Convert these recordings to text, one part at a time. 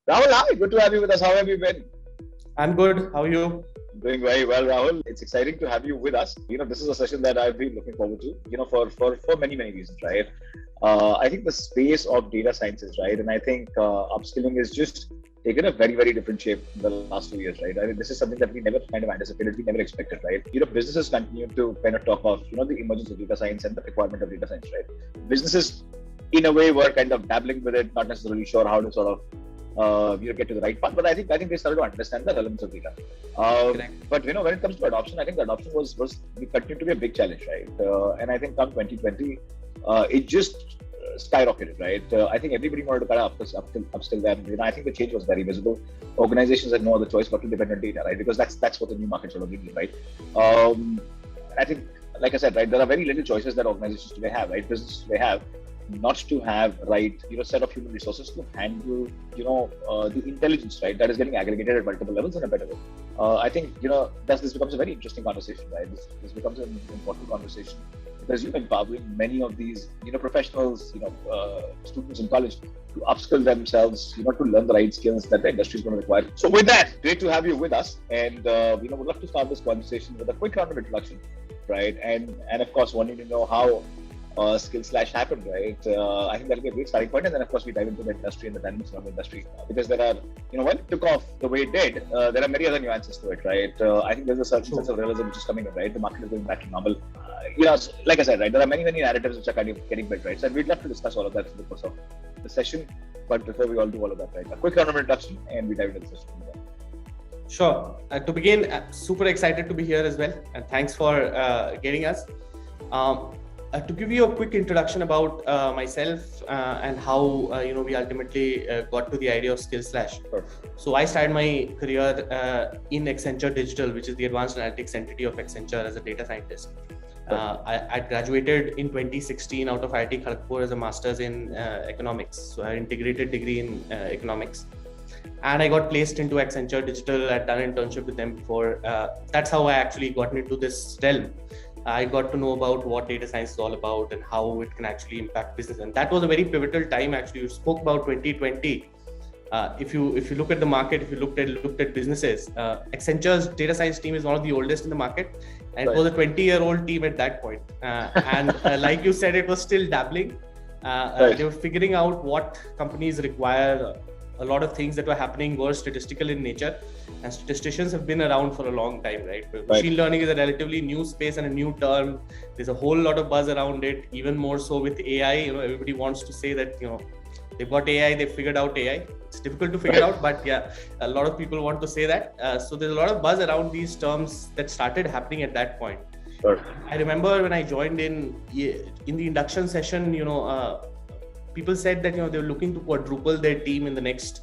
Rahul, hi, good to have you with us. How have you been? I'm good. How are you? Doing very well, Rahul. It's exciting to have you with us. This is a session that I've been looking forward to, for many, many reasons, right? I think the space of data sciences, right? And I think upskilling is just taken a very, very different shape in the last 2 years, right? I mean, this is something that we never kind of anticipated, we never expected, right? Businesses continue to kind of talk of, the emergence of data science and the requirement of data science, right? Businesses, in a way, were kind of dabbling with it, not necessarily sure how to sort of get to the right path. But I think they started to understand the relevance of data. But when it comes to adoption, I think the adoption was we continue to be a big challenge, right? And I think come 2020, it just skyrocketed, right? I think everybody wanted to kind of upskill them. I think the change was very visible. Organizations had no other choice but to depend on data, right? Because that's what the new market sort of needs, right? I think, like I said, right, there are very little choices that organizations today have, right? Businesses today have not to have set of human resources to handle the intelligence, right, that is getting aggregated at multiple levels in a better way. I think this becomes a very interesting conversation, right? This becomes an important conversation because you're empowering many of these professionals, students in college to upskill themselves, to learn the right skills that the industry is going to require. So with that, great to have you with us, and we'd love to start this conversation with a quick round of introduction, right? And of course, wanting to know how SkillSlash happened, right? I think that'll be a great starting point, and then of course we dive into the industry and the dynamics of the industry, because there are, when it took off the way it did, there are many other nuances to it, right? I think there's a certain sense of realism which is coming in, right? The market is going back to normal. Like I said, right, there are many narratives which are kind of getting built, right? So we'd love to discuss all of that in the course of the session, but before we all do all of that, right, a quick round of introduction, and we dive into the session. Sure. To begin, super excited to be here as well, and thanks for getting us. To give you a quick introduction about myself and how we ultimately got to the idea of SkillSlash. Sure. So I started my career in Accenture Digital, which is the advanced analytics entity of Accenture, as a data scientist. I graduated in 2016 out of IIT Kharagpur as a master's in economics. So I had integrated degree in economics. And I got placed into Accenture Digital. I'd done an internship with them before. That's how I actually got into this realm. I got to know about what data science is all about and how it can actually impact business. And that was a very pivotal time. Actually, you spoke about 2020. If you look at the market, if you looked at businesses, Accenture's data science team is one of the oldest in the market, and it was a 20-year-old team at that point. And like you said, it was still dabbling. They were figuring out what companies require. A lot of things that were happening were statistical in nature, and statisticians have been around for a long time, right? Machine learning is a relatively new space and a new term. There's a whole lot of buzz around it, even more so with AI. Everybody wants to say that, they've got AI, they've figured out AI. It's difficult to figure out, but yeah, a lot of people want to say that. So there's a lot of buzz around these terms that started happening at that point. Sure. I remember when I joined in the induction session, people said that they were looking to quadruple their team in the next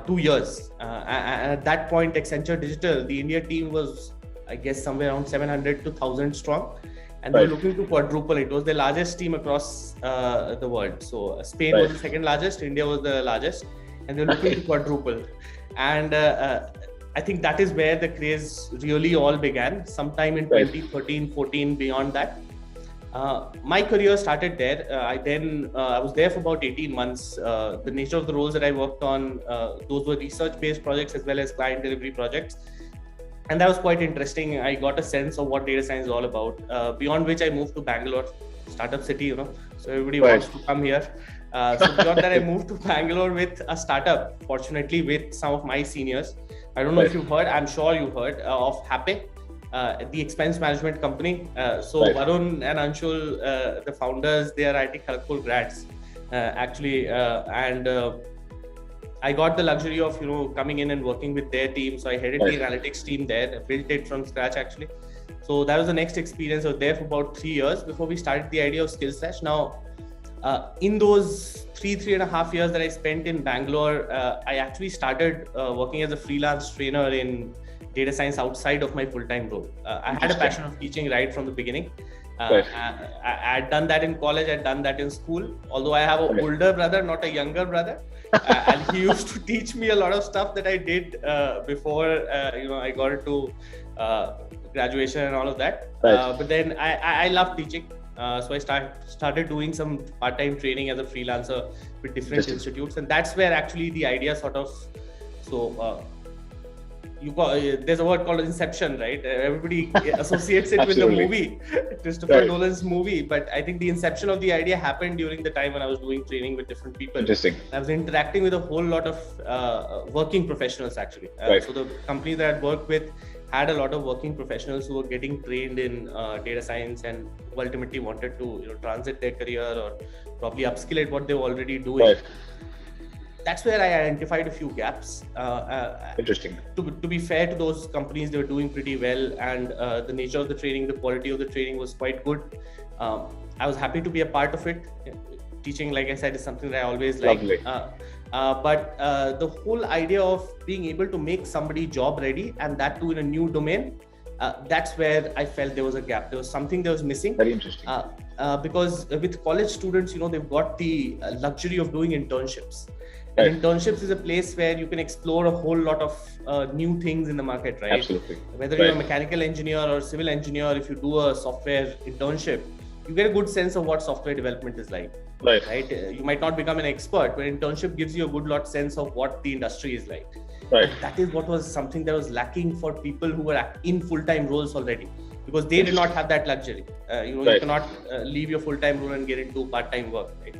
2 years. And at that point, Accenture Digital, the India team was, I guess, somewhere around 700 to 1,000 strong, and they were looking to quadruple. It was the largest team across the world. So Spain was the second largest, India was the largest, and they were looking to quadruple. And I think that is where the craze really all began, sometime in 2013, 14, beyond that. My career started there. I was there for about 18 months. The nature of the roles that I worked on, those were research-based projects as well as client delivery projects. And that was quite interesting. I got a sense of what data science is all about, beyond which I moved to Bangalore, startup city, so everybody wants to come here. So beyond that, I moved to Bangalore with a startup, fortunately with some of my seniors. I don't know if you've heard, I'm sure you've heard of Happy. The expense management company. Varun and Anshul, the founders, they are IIT Kharagpur grads, actually. And I got the luxury of, coming in and working with their team. So I headed the analytics team there, built it from scratch, actually. So that was the next experience. I was there for about 3 years before we started the idea of SkillSlash. Now, in those 3.5 years that I spent in Bangalore, I actually started working as a freelance trainer in data science outside of my full-time role. I had a passion of teaching right from the beginning. I had done that in college, I'd done that in school, although I have an older brother, not a younger brother. And he used to teach me a lot of stuff that I did before I got into graduation and all of that. But then I love teaching. So I started doing some part-time training as a freelancer with different institutes, and that's where actually the idea sort of there's a word called inception, right? Everybody associates it with the movie, Christopher Nolan's movie, but I think the inception of the idea happened during the time when I was doing training with different people. Interesting. I was interacting with a whole lot of working professionals actually. So the company that I worked with had a lot of working professionals who were getting trained in data science and who ultimately wanted to transit their career or probably upskill at what they were already doing. That's where I identified a few gaps. Interesting. To be fair to those companies, they were doing pretty well, and the nature of the training, the quality of the training was quite good. I was happy to be a part of it. Teaching, like I said, is something that I always liked. But the whole idea of being able to make somebody job ready, and that too in a new domain, that's where I felt there was a gap. There was something that was missing. Very interesting. Because with college students, they've got the luxury of doing internships. And internships is a place where you can explore a whole lot of new things in the market, right? Absolutely. Whether you're a mechanical engineer or civil engineer, if you do a software internship, you get a good sense of what software development is like. Right? You might not become an expert, but internship gives you a good lot sense of what the industry is like. That is what was something that was lacking for people who were in full-time roles already, because they did not have that luxury. You cannot leave your full-time role and get into part-time work, right?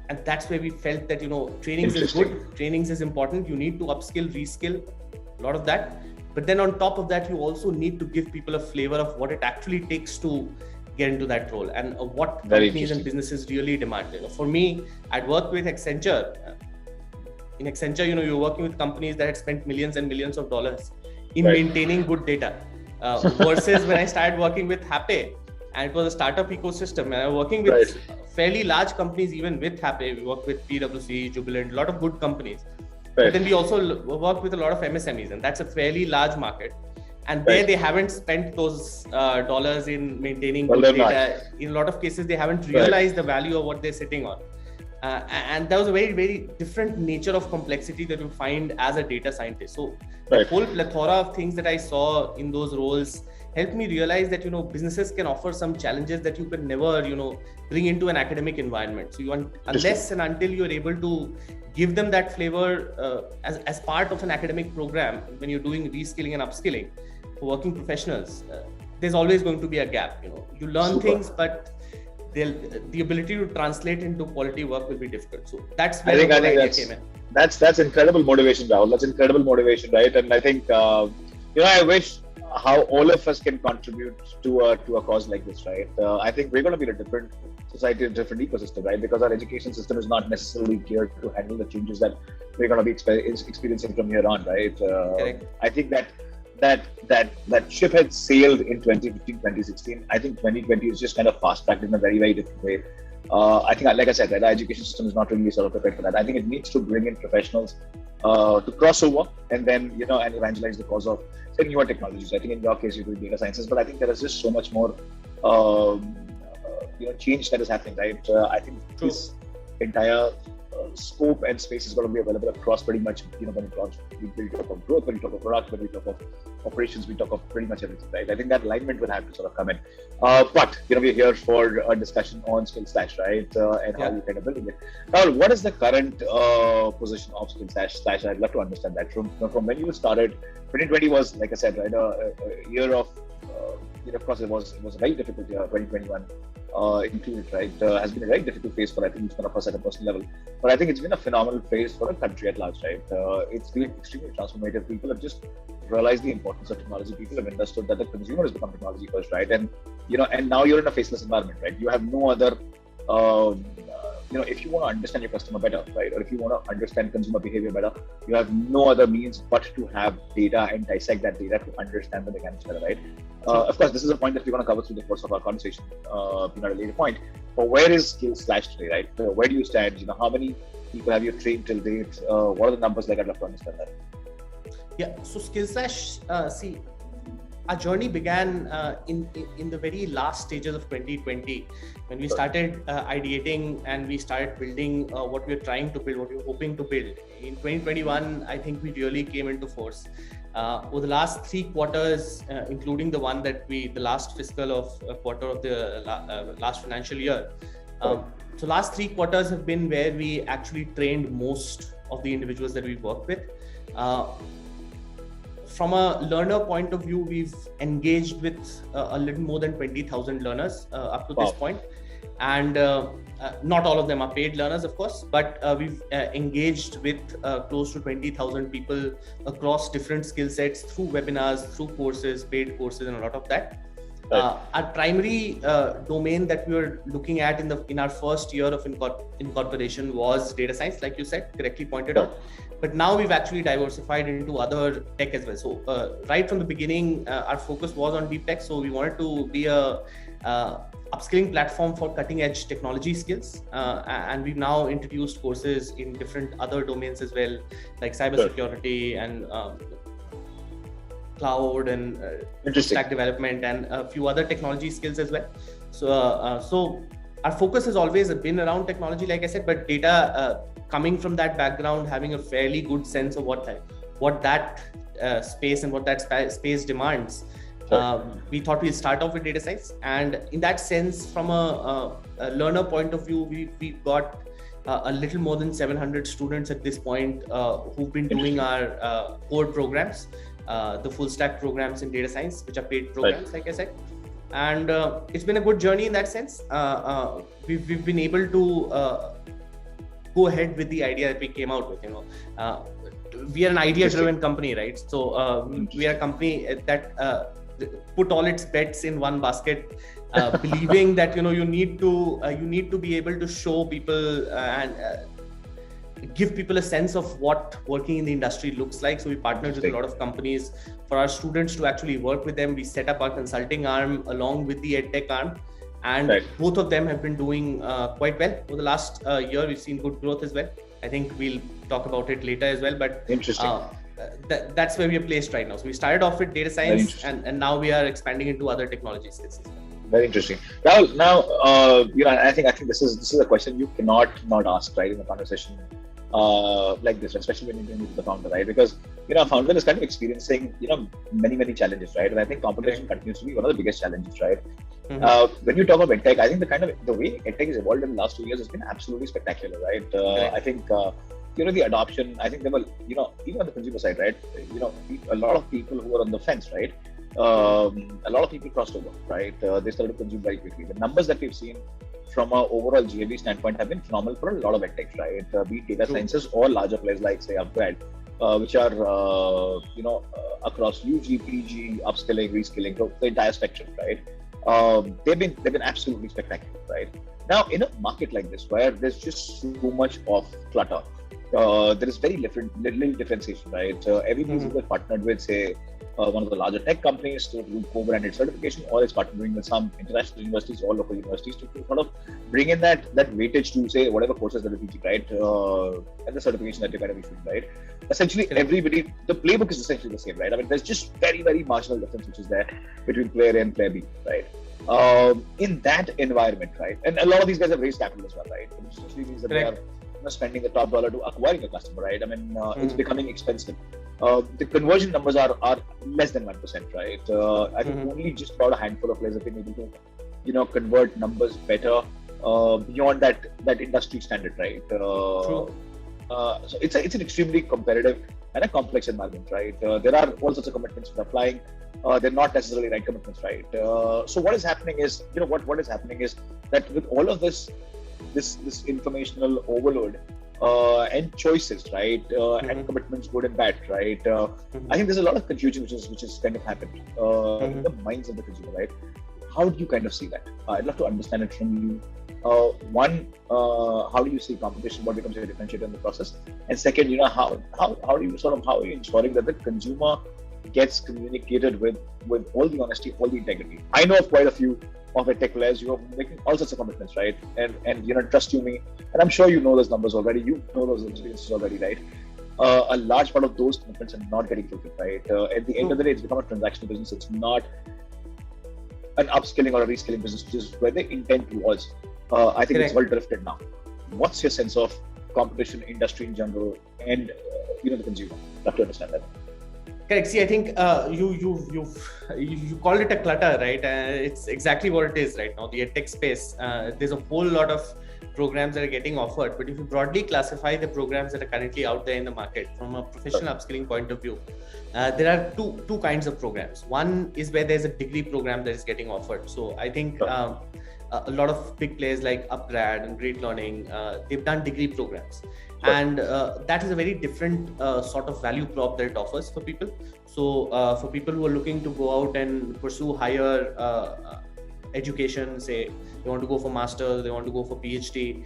And that's where we felt that trainings is good, trainings is important. You need to upskill, reskill, a lot of that. But then on top of that, you also need to give people a flavor of what it actually takes to get into that role and what companies and businesses really demand. For me, I'd worked with Accenture. In Accenture, you're working with companies that had spent millions and millions of dollars in maintaining good data. Versus when I started working with Happy, and it was a startup ecosystem, and I'm working with fairly large companies. Even with Happy, we work with PwC, Jubilant, a lot of good companies. But then we also work with a lot of MSMEs, and that's a fairly large market. And there they haven't spent those dollars in maintaining good data. In a lot of cases, they haven't realized the value of what they're sitting on. And that was a very, very different nature of complexity that you find as a data scientist. So the whole plethora of things that I saw in those roles helped me realize that businesses can offer some challenges that you can never bring into an academic environment. So unless and until you're able to give them that flavor as part of an academic program, when you're doing reskilling and upskilling for working professionals, there's always going to be a gap. You learn things, but the ability to translate into quality work will be difficult. So that's where the idea came in. That's incredible motivation, Rahul. That's incredible motivation, right? And I think I wish how all of us can contribute to a cause like this, right? I think we're going to be in a different society, a different ecosystem, right? Because our education system is not necessarily geared to handle the changes that we're going to be experiencing from here on, right? I think that ship had sailed in 2015, 2016. I think 2020 is just kind of fast-tracked in a very, very different way. I think, like I said, our education system is not really sort of prepared for that. I think it needs to bring in professionals to cross over and then, and evangelize the cause of, say, newer technologies. I think in your case, you're doing data sciences, but I think there is just so much more, change that is happening, right? I think this entire scope and space is going to be available across pretty much, when we talk of growth, when we talk of product, when we talk of operations, we talk of pretty much everything, right? I think that alignment will have to sort of come in. But, we're here for a discussion on SkillSlash, right? And how you're kind of building it. Now, what is the current position of SkillSlash? I'd love to understand that. From when you started, 2020 was, like I said, right, a year of, of course, it was a very difficult year, 2021. Included, right? Has been a very difficult phase for, I think, each one of us at a personal level. But I think it's been a phenomenal phase for a country at large, right? It's been extremely transformative. People have just realized the importance of technology. People have understood that the consumer has become technology first, right? And, and now you're in a faceless environment, right? You have no other, if you want to understand your customer better, right? Or if you want to understand consumer behavior better, you have no other means but to have data and dissect that data to understand the mechanics better, right? Of course, this is a point that we're going to cover through the course of our conversation, at a later point. But where is SkillSlash today, right? Where do you stand? How many people have you trained till date? What are the numbers like? I'd love to understand that. Yeah, so SkillSlash, our journey began in the very last stages of 2020, when we started ideating and we started building what we were trying to build, what we were hoping to build. In 2021, I think we really came into force. Over the last 3 quarters, including the one that the last fiscal of quarter of the last financial year. So last 3 quarters have been where we actually trained most of the individuals that we work with. From a learner point of view, we've engaged with a little more than 20,000 learners up to this point. And not all of them are paid learners, of course, but we've engaged with close to 20,000 people across different skill sets through webinars, through courses, paid courses, and a lot of that. Our primary domain that we were looking at in our first year of incorporation was data science, like you said, correctly pointed out. But now we've actually diversified into other tech as well. So right from the beginning, our focus was on deep tech. So we wanted to be a upskilling platform for cutting edge technology skills. And we've now introduced courses in different other domains as well, like cybersecurity and cloud and stack development and a few other technology skills as well. So our focus has always been around technology, like I said, but data, coming from that background, having a fairly good sense of what that space and what that space demands. We thought we'd start off with data science, and in that sense, from a learner point of view, we've got a little more than 700 students at this point who've been doing our core programs, the full stack programs in data science, which are paid programs, like I said. And it's been a good journey in that sense. We've been able to go ahead with the idea that we came out with. We are an idea-driven company, right? So we are a company that put all its bets in one basket, believing that you need to be able to show people and give people a sense of what working in the industry looks like. So we partnered with a lot of companies for our students to actually work with them. We set up our consulting arm along with the EdTech arm, and both of them have been doing quite well. Over the last year, we've seen good growth as well. I think we'll talk about it later as well, but interesting. That's where we are placed right now. So we started off with data science, and now we are expanding into other technology skills. Very interesting. Rahul, now I think this is a question you cannot not ask, right, in a conversation like this, especially when you're dealing with the founder, right? Because a founder is kind of experiencing many challenges, right? And I think competition continues to be one of the biggest challenges, right? When you talk about EdTech, I think the way EdTech has evolved in the last 2 years has been absolutely spectacular, right? I think the adoption, I think there were even on the consumer side, right? A lot of people who were on the fence, right? A lot of people crossed over, right? They started to consume very quickly. The numbers that we've seen from an overall GMV standpoint have been phenomenal for a lot of EdTech, right? Be it data sciences or larger players like, say, Upgrad, which are, across UG, PG, upskilling, reskilling, the entire spectrum, right? They've been absolutely spectacular, right? Now, in a market like this, where there's just so much of clutter, there is very little differentiation, right? Everybody's either partnered with, say, one of the larger tech companies to do co-branded certification, or it's partnering with some international universities or local universities to sort of bring in that weightage to, say, whatever courses that they're teaching, right? And the certification that they're kind of issuing, right? Essentially, everybody, the playbook is essentially the same, right? I mean, there's just very, very marginal difference which is there between player A and player B, right? In that environment, right? And a lot of these guys have raised capital as well, right? Which essentially means that they are spending the top dollar to acquiring a customer, right? I mean, it's becoming expensive. The conversion numbers are less than 1%, right? I think only just about a handful of players have been able to, convert numbers better beyond that industry standard, right? So it's an extremely competitive and a complex environment, right? There are all sorts of commitments for applying. They're not necessarily right commitments, right? So what is happening is, what is happening is that with all of this informational overload and choices, right, and commitments, good and bad, right? I think there's a lot of confusion which is kind of happened in the minds of the consumer, right? How do you kind of see that? I'd love to understand it from you. One, how do you see competition? What becomes a differentiator in the process? And second, how are you ensuring that the consumer gets communicated with all the honesty, all the integrity? I know of quite a few of EdTech players, you are making all sorts of commitments, right? And trust you me, and I'm sure you know those numbers already. You know those experiences already, right? a large part of those commitments are not getting fulfilled, right? At the end of the day, it's become a transactional business. It's not an upskilling or a reskilling business, which is where the intent was. I think it's all drifted now. What's your sense of competition, industry in general, and the consumer? Love to understand that. Correct. See, I think you called it a clutter, right? It's exactly what it is right now. The edtech space, there's a whole lot of programs that are getting offered, but if you broadly classify the programs that are currently out there in the market from a professional upskilling point of view, there are two kinds of programs. One is where there's a degree program that is getting offered. So I think a lot of big players like Upgrad and Great Learning, they've done degree programs. And that is a very different sort of value prop that it offers for people. So for people who are looking to go out and pursue higher education, say they want to go for masters, they want to go for PhD,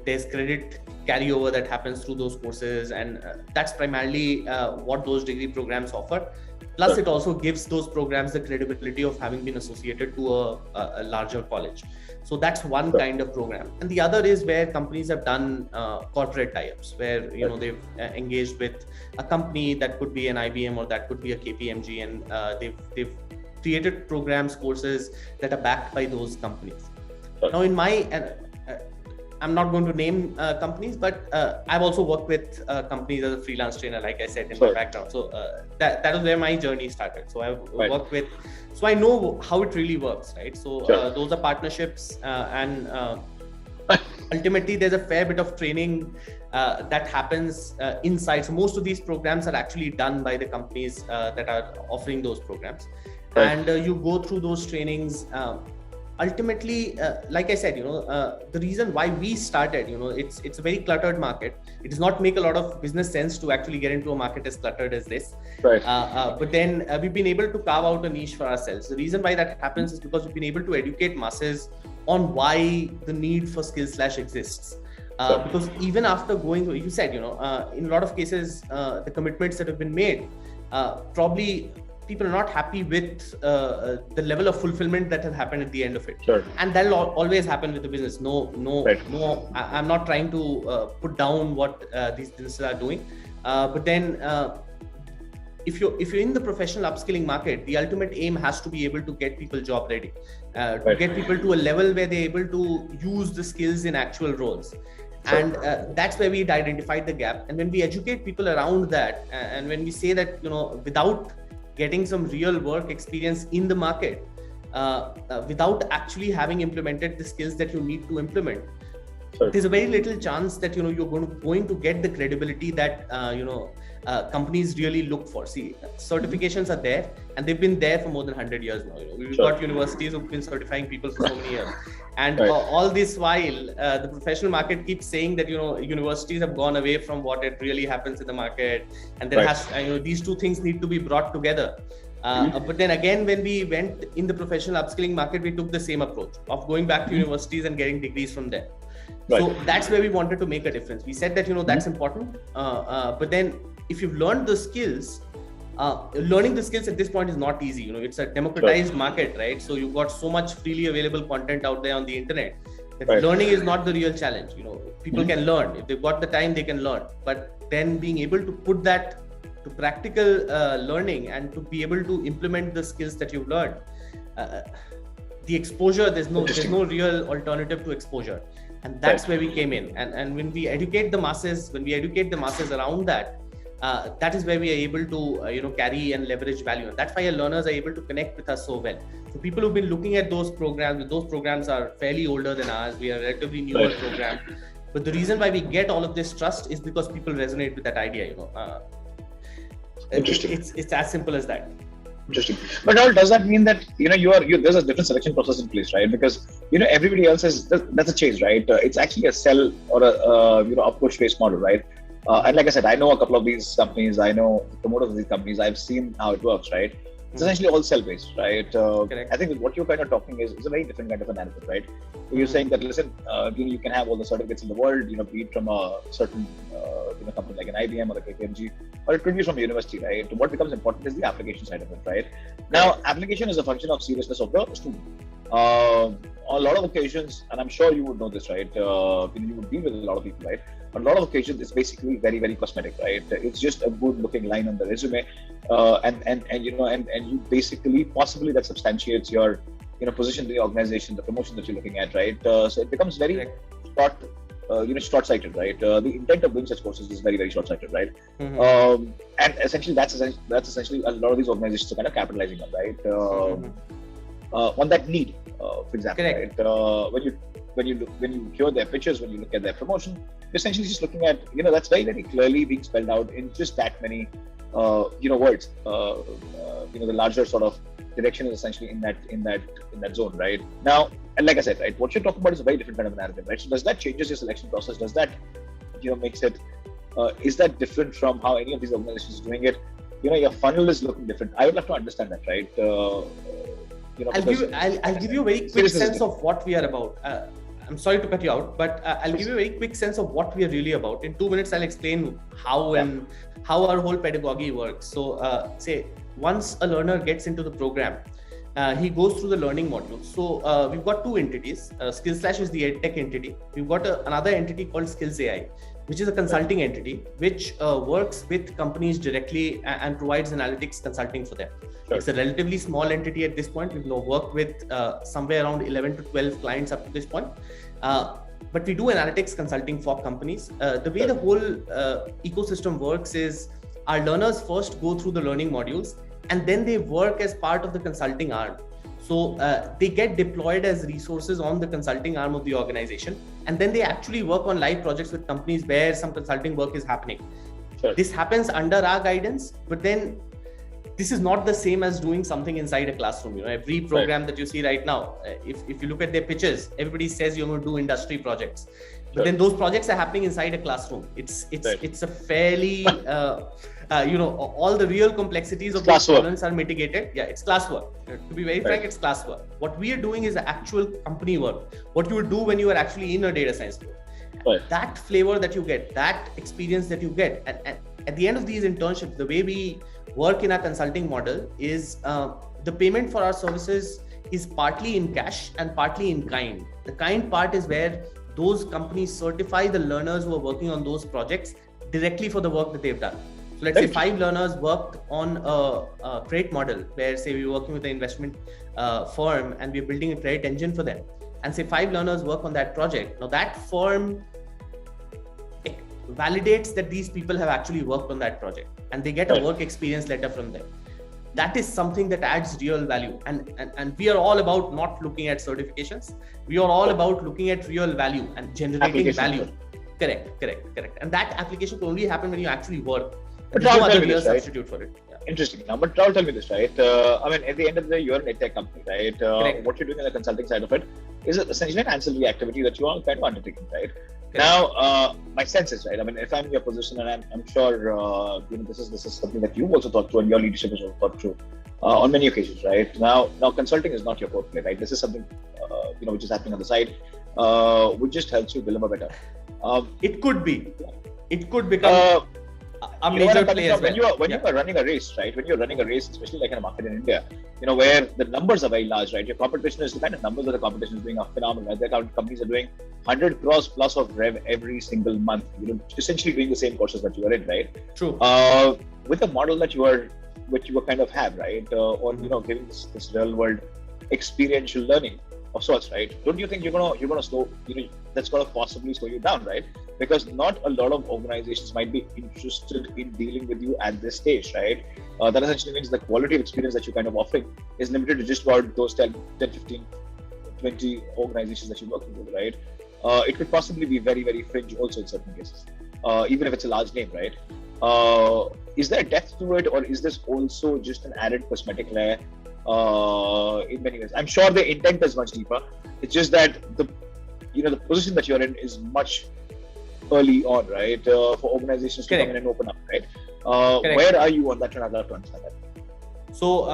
there's credit carryover that happens through those courses, and that's primarily what those degree programs offer. Plus, it also gives those programs the credibility of having been associated to a larger college. So that's one kind of program. And the other is where companies have done corporate tie-ups, where they've engaged with a company that could be an IBM or that could be a KPMG, and they've created programs, courses that are backed by those companies. Now, in my I'm not going to name companies, but I've also worked with companies as a freelance trainer, like I said in my background. So that was where my journey started. So I've worked with, so I know how it really works, right? So those are partnerships, and ultimately there's a fair bit of training that happens inside. So most of these programs are actually done by the companies that are offering those programs, and you go through those trainings. Ultimately, like I said, the reason why we started, it's a very cluttered market. It does not make a lot of business sense to actually get into a market as cluttered as this. But then we've been able to carve out a niche for ourselves. The reason why that happens is because we've been able to educate masses on why the need for SkillSlash exists. Because even after going through, you said, in a lot of cases, the commitments that have been made, probably people are not happy with the level of fulfillment that has happened at the end of it. And that'll always happen with the business. No, I'm not trying to put down what these businesses are doing. But then if you're in the professional upskilling market, the ultimate aim has to be able to get people job ready, to get people to a level where they're able to use the skills in actual roles. And that's where we'd identified the gap. And when we educate people around that, and when we say that, without getting some real work experience in the market, without actually having implemented the skills that you need to implement, there's a very little chance that you're going to get the credibility that companies really look for. See, certifications are there, and they've been there for more than 100 years now. We've got universities who've been certifying people for so many years, and all this while, the professional market keeps saying that universities have gone away from what it really happens in the market, and there has these two things need to be brought together. But then again, when we went in the professional upskilling market, we took the same approach of going back to universities and getting degrees from there. So that's where we wanted to make a difference. We said that that's important, but then if you've learned the skills, learning the skills at this point is not easy. It's a democratized market, right? So you've got so much freely available content out there on the internet that learning is not the real challenge. People can learn. If they've got the time, they can learn. But then being able to put that to practical learning and to be able to implement the skills that you've learned, the exposure, there's no real alternative to exposure. And that's where we came in. And when we educate the masses, around that, that is where we are able to carry and leverage value. And that's why our learners are able to connect with us so well. So people who've been looking at those programs are fairly older than ours. We are a relatively newer program. But the reason why we get all of this trust is because people resonate with that idea. Interesting. It's as simple as that. Interesting. But Rahul, does that mean that there's a different selection process in place, right? Because everybody else that's a change, right? It's actually a sell or a push based model, right? And like I said, I know a couple of these companies. I know the promoters of these companies. I've seen how it works, right? It's essentially all cell based, right? I think what you're kind of talking is a very different kind of analysis, right? So you're saying that, listen, you can have all the certificates in the world, be it from a certain company like an IBM or a KPMG, or it could be from a university, right? What becomes important is the application side of it, right? Now, application is a function of seriousness of the student. On a lot of occasions, and I'm sure you would know this, right? You would deal with a lot of people, right? a lot of occasions it's basically very, very cosmetic, right? It's just a good looking line on the resume, and you basically possibly that substantiates your position in the organization, the promotion that you're looking at, right? So it becomes very short, short-sighted, right? The intent of doing such courses is very, very short-sighted, right? And essentially that's essentially a lot of these organizations are kind of capitalizing on, right? On that need, for example, right? When you hear their pitches, when you look at their promotion, you're essentially just looking at, that's very, very clearly being spelled out in just that many, words. The larger sort of direction is essentially in that zone, right? Now, and like I said, right, what you're talking about is a very different kind of narrative, right? So does that changes your selection process? Does that, makes it, is that different from how any of these organizations are doing it? Your funnel is looking different. I would love to understand that, right? I'll give you a very quick sense of what we are about. I'm sorry to cut you out, but I'll give you a very quick sense of what we are really about. In 2 minutes, I'll explain how our whole pedagogy works. So, say once a learner gets into the program, he goes through the learning module. So we've got two entities. SkillSlash is the EdTech entity. We've got another entity called Skills AI, which is a consulting entity, which works with companies directly and provides analytics consulting for them. Sure. It's a relatively small entity at this point. We've worked with somewhere around 11 to 12 clients up to this point. But we do analytics consulting for companies. The way the whole ecosystem works is our learners first go through the learning modules, and then they work as part of the consulting arm. So they get deployed as resources on the consulting arm of the organization, and then they actually work on live projects with companies where some consulting work is happening. Sure. This happens under our guidance, but then this is not the same as doing something inside a classroom. Every program that you see right now, if you look at their pitches, everybody says you're going to do industry projects, but then those projects are happening inside a classroom. It's a fairly all the real complexities of those problems are mitigated. Yeah, it's classwork. To be very frank, it's classwork. What we are doing is actual company work. What you would do when you are actually in a data science group. That flavor that you get, that experience that you get, and at the end of these internships, the way we work in our consulting model is the payment for our services is partly in cash and partly in kind. The kind part is where those companies certify the learners who are working on those projects directly for the work that they've done. So let's say 5 learners worked on a credit model where, say, we're working with an investment firm and we're building a credit engine for them, and say 5 learners work on that project. Now that firm validates that these people have actually worked on that project, and they get a work experience letter from them. That is something that adds real value, and we are all about not looking at certifications. We are all about looking at real value and generating value. Correct. And that application can only happen when you actually work. But no other real substitute for it. Yeah. Interesting. Now, but Rahul, tell me this, right? At the end of the day, you're an EdTech company, right? What you're doing on the consulting side of it is essentially an ancillary activity that you are kind of undertaking, right? Correct. Now, my sense is, right? If I'm in your position, and I'm sure this is something that you've also thought through, and your leadership has also thought through on many occasions, right? Now, consulting is not your core play, right? This is something which is happening on the side, which just helps you build better. It could be. It could become a major play as well. When you are running a race, right? When you're running a race, especially like in a market in India, where the numbers are very large, right? Your competition is the kind of numbers that the competition is doing are phenomenal. Right? There are companies are doing 100 crores plus of rev every single month. Essentially doing the same courses that you are in, right? True. With the model that you kind of have, right? Or giving this real world experiential learning of sorts, right? Don't you think you're gonna slow? That's gonna possibly slow you down, right? Because not a lot of organizations might be interested in dealing with you at this stage, right? That essentially means the quality of experience that you're kind of offering is limited to just about those 10, 15, 20 organizations that you're working with, right? It could possibly be very, very fringe also in certain cases, even if it's a large name, right? Is there depth to it, or is this also just an added cosmetic layer? In many ways, I'm sure the intent is much deeper. It's just that the position that you're in is much early on, right? For organizations to come in and open up, right? Where are you on that? And I'd love to understand that. So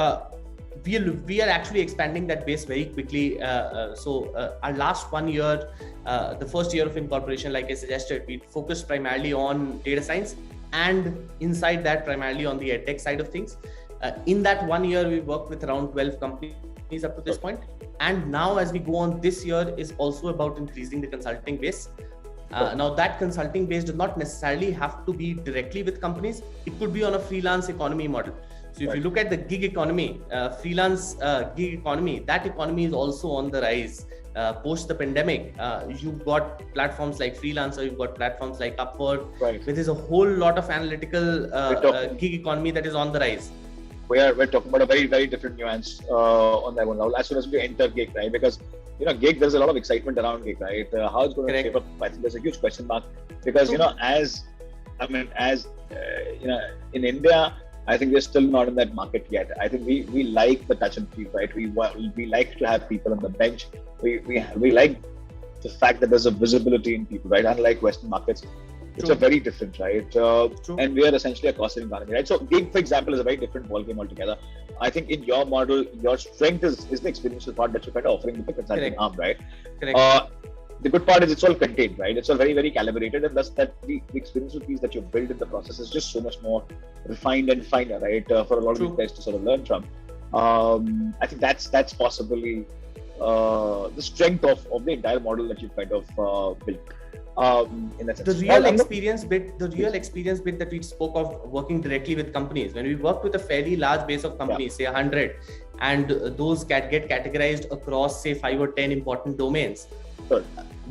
we are actually expanding that base very quickly. Our last 1 year, the first year of incorporation, like I suggested, we focused primarily on data science, and inside that primarily on the EdTech side of things. In that 1 year, we worked with around 12 companies up to this point. And now as we go on, this year is also about increasing the consulting base. Now that consulting base does not necessarily have to be directly with companies. It could be on a freelance economy model. So if you look at the gig economy, freelance gig economy, that economy is also on the rise. Post the pandemic, you've got platforms like Freelancer, you've got platforms like Upwork, where there's a whole lot of analytical gig economy that is on the rise. We're talking about a very, very different nuance on that one, Rahul. As soon as we enter gig, right? Because gig, there's a lot of excitement around gig, right? How it's going to shape up? I think there's a huge question mark because in India, I think we're still not in that market yet. I think we like the touch and feel, right? We like to have people on the bench. We like the fact that there's a visibility in people, right? Unlike Western markets, which are very different, right? And we are essentially a cost-saving economy, right? So gig, for example, is a very different ballgame altogether. I think in your model, your strength is the experiential part that you're kind of offering with the consulting arm, right? Correct. The good part is it's all contained, right? It's all very, very calibrated, and thus that the experiential piece that you build in the process is just so much more refined and finer, right? For a lot of you guys to sort of learn from. I think that's possibly the strength of the entire model that you've kind of built. In that sense. The real experience bit that we spoke of working directly with companies, when we work with a fairly large base of companies, say 100, and those get categorized across say 5 or 10 important domains. Sure.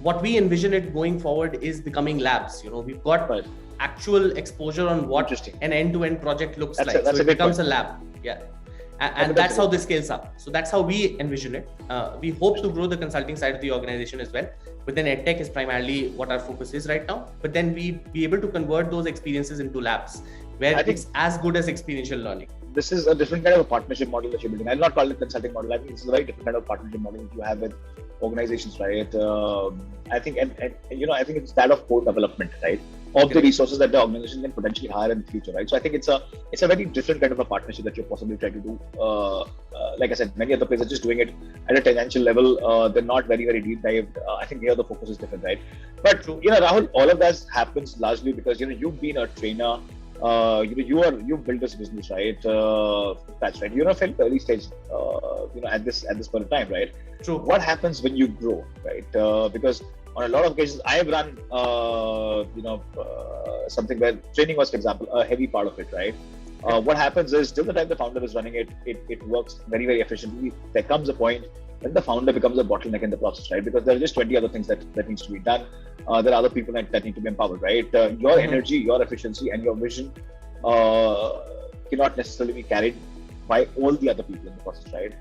What we envision it going forward is becoming labs. We've got actual exposure on what an end-to-end project looks like. So it becomes a lab. Yeah. And that's how this scales up. So that's how we envision it. We hope to grow the consulting side of the organization as well. But then EdTech is primarily what our focus is right now. But then we be able to convert those experiences into labs where it's as good as experiential learning. This is a different kind of a partnership model that you're building. I'll not call it consulting model. I think this is a very different kind of partnership model that you have with organizations, right? I think, and I think it's that of co-development, right? Of the resources that the organization can potentially hire in the future, right? So I think it's a very different kind of a partnership that you're possibly trying to do. Like I said, many other places are just doing it at a tangential level. They're not very, very deep dive. I think here the focus is different, right? But Rahul, all of that happens largely because you've been a trainer. You've built this business, right? That's right. You're a fairly early stage, at this point of time, right? True. What happens when you grow, right? Because on a lot of occasions, I have run, something where training was, for example, a heavy part of it, right? What happens is, till the time the founder is running it, it works very, very efficiently. There comes a point when the founder becomes a bottleneck in the process, right? Because there are just 20 other things that needs to be done. There are other people that need to be empowered, right? Your energy, your efficiency, and your vision cannot necessarily be carried by all the other people in the process, right?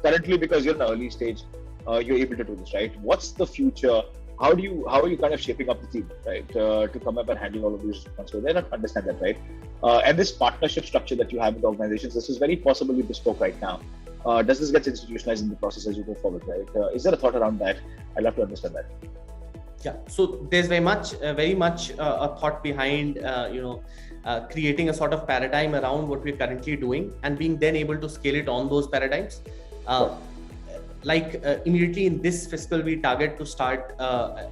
Currently, because you're in the early stage, you're able to do this, right? What's the future? How are you kind of shaping up the team, right? To come up and handle all of these responsibilities. They don't understand that, right? And this partnership structure that you have with organizations, this is very possibly bespoke right now. Does this get institutionalized in the process as you go forward, right? Is there a thought around that? I'd love to understand that. Yeah, so there's very much a thought behind, creating a sort of paradigm around what we're currently doing and being then able to scale it on those paradigms. Immediately in this fiscal, we target to start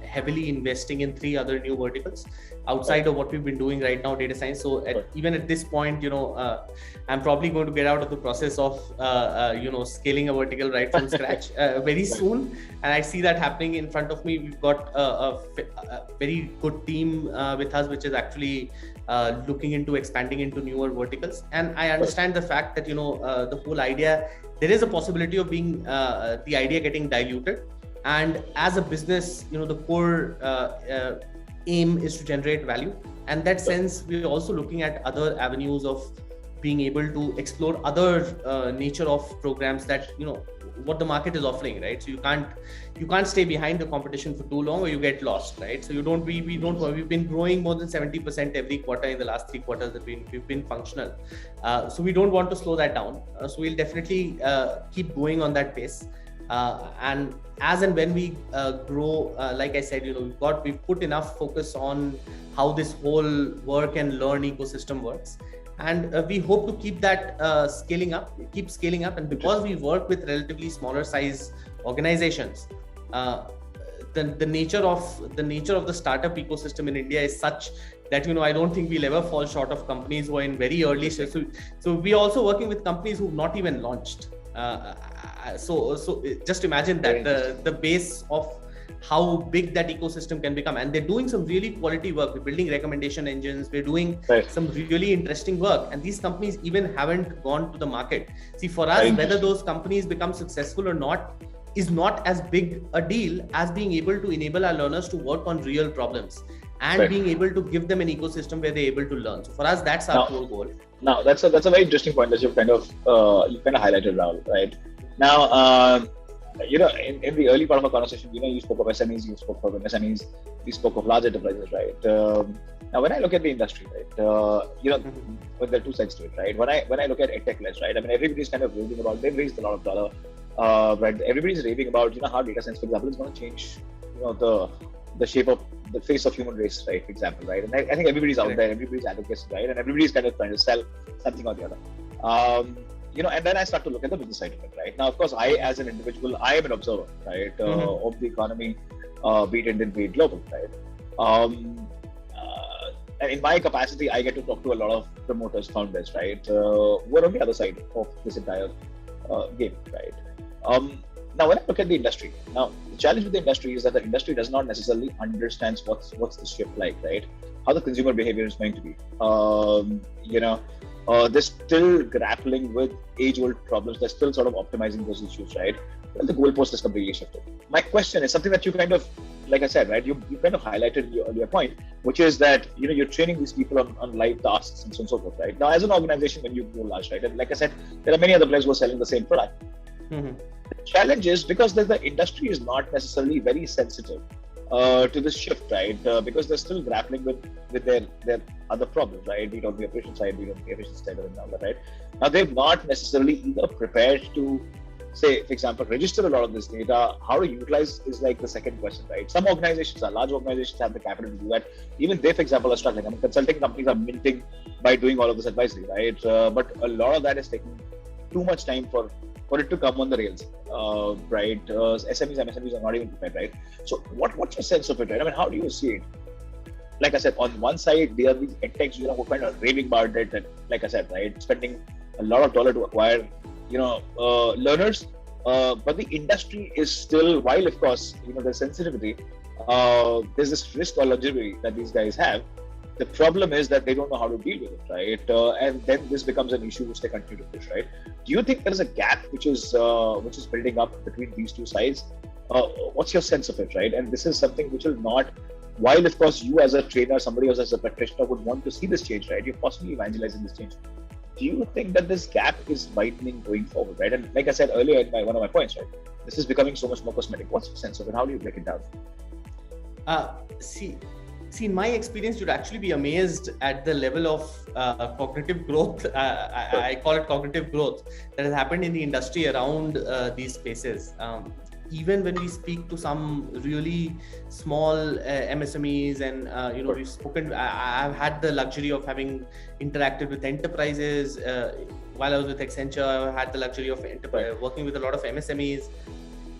heavily investing in 3 other new verticals outside of what we've been doing right now, data science. So even at this point, I'm probably going to get out of the process of, scaling a vertical right from scratch very soon. And I see that happening in front of me. We've got a very good team with us, which is actually looking into expanding into newer verticals. And I understand the fact that, the whole idea, there is a possibility of being the idea getting diluted. And as a business, the core aim is to generate value. And that sense, we're also looking at other avenues of being able to explore other nature of programs that, what the market is offering, right? So you can't stay behind the competition for too long or you get lost, right? So we've been growing more than 70% every quarter in the last 3 quarters that we've been functional. So we don't want to slow that down. So we'll definitely keep going on that pace. And as and when we grow, like I said, we've put enough focus on how this whole work and learn ecosystem works. And we hope to keep that scaling up. And because we work with relatively smaller size organizations, the nature of the startup ecosystem in India is such that I don't think we'll ever fall short of companies who are in very early stage. So we're also working with companies who've not even launched. So just imagine that the base of how big that ecosystem can become. And they're doing some really quality work. We're building recommendation engines. We're doing some really interesting work. And these companies even haven't gone to the market. See, for us, whether those companies become successful or not is not as big a deal as being able to enable our learners to work on real problems and being able to give them an ecosystem where they're able to learn. So for us, that's our core goal. Now, that's a very interesting point that you've kind of highlighted, Rahul, right? Now, in the early part of our conversation, you spoke of SMEs, you spoke of MSMEs, we spoke of large enterprises, right? Now, when I look at the industry, right, but there are two sides to it, right? When I look at EdTech-led, right, I mean, everybody's kind of raving about, they've raised a lot of dollar, right? Everybody's raving about, how data science, for example, is going to change, the shape of the face of human race, right? For example, right? And I think everybody's out there, everybody's advocates, right? And everybody's kind of trying to sell something or the other. And then I start to look at the business side of it, right? Now, of course, I, as an individual, I am an observer, right, of the economy, be it Indian, be it global, right? And in my capacity, I get to talk to a lot of promoters, founders, right? Who are on the other side of this entire game, right? Now, when I look at the industry, now the challenge with the industry is that the industry does not necessarily understand what's the shift like, right? How the consumer behavior is going to be. They're still grappling with age-old problems. They're still sort of optimizing those issues, right? Well, the goalpost is completely shifted. My question is something that you kind of, like I said, right? You kind of highlighted your earlier point, which is that you're training these people on live tasks and so on and so forth, right? Now, as an organization, when you go large, right, and like I said, there are many other players who are selling the same product. The challenge is because the industry is not necessarily very sensitive to this shift, right? Because they're still grappling with their other problems, right? Be it on the operation side, be it on the efficiency side, and all that, right? Now, they've not necessarily either prepared to, say, for example, register a lot of this data. How to utilize is like the second question, right? Some organizations, large organizations, have the capital to do that. Even they, for example, are struggling. I mean, consulting companies are minting by doing all of this advisory, right? But a lot of that is taking too much time for it to come on the rails, right? SMEs, MSMEs are not even prepared, right? So what's your sense of it, right? I mean, how do you see it? Like I said, on one side, there are these edtechs, who are kind of raving about it, and like I said, right, spending a lot of dollar to acquire, learners. But the industry is still, while of course, there's sensitivity, there's this risk or longevity that these guys have. The problem is that they don't know how to deal with it, right? And then this becomes an issue which they continue to push, right? Do you think there is a gap which is building up between these two sides? What's your sense of it, right? And this is something which will not, while of course you as a trainer, somebody else as a practitioner would want to see this change, right? You're possibly evangelizing this change. Do you think that this gap is widening going forward, right? And like I said earlier in one of my points, right? This is becoming so much more cosmetic. What's your sense of it? How do you break it down? See, in my experience, you'd actually be amazed at the level of cognitive growth. I call it cognitive growth that has happened in the industry around these spaces. Even when we speak to some really small MSMEs and, we've spoken, I've had the luxury of having interacted with enterprises. While I was with Accenture, I had the luxury of working with a lot of MSMEs.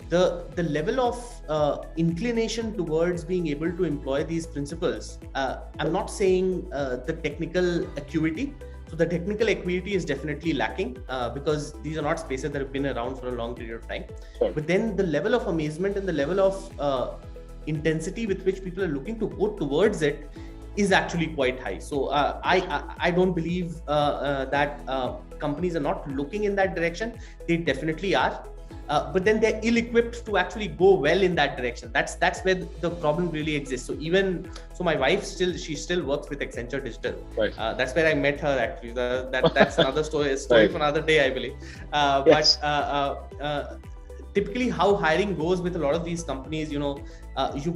The level of inclination towards being able to employ these principles, I'm not saying the technical acuity. So the technical acuity is definitely lacking because these are not spaces that have been around for a long period of time. Sure. But then the level of amazement and the level of intensity with which people are looking to go towards it is actually quite high. So I don't believe that companies are not looking in that direction. They definitely are. But then they're ill-equipped to actually go well in that direction. That's where the problem really exists. So my wife still works with Accenture Digital. Right. That's where I met her actually. That's another story right. For another day, I believe. Yes. But typically how hiring goes with a lot of these companies, you're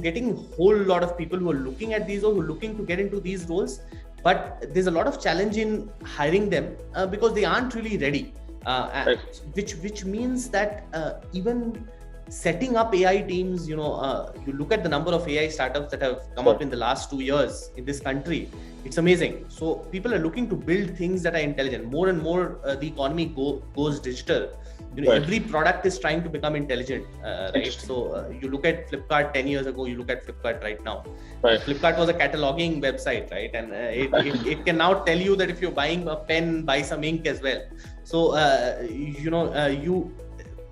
getting a whole lot of people who are looking at these or who are looking to get into these roles, but there's a lot of challenge in hiring them because they aren't really ready. Right. Which means that even setting up AI teams, you look at the number of AI startups that have come up in the last 2 years in this country, it's amazing. So people are looking to build things that are intelligent. More and more the economy goes digital. Right. Every product is trying to become intelligent, right? So you look at Flipkart 10 years ago, you look at Flipkart right now. Right. Flipkart was a cataloging website, right? And it can now tell you that if you're buying a pen, buy some ink as well. So,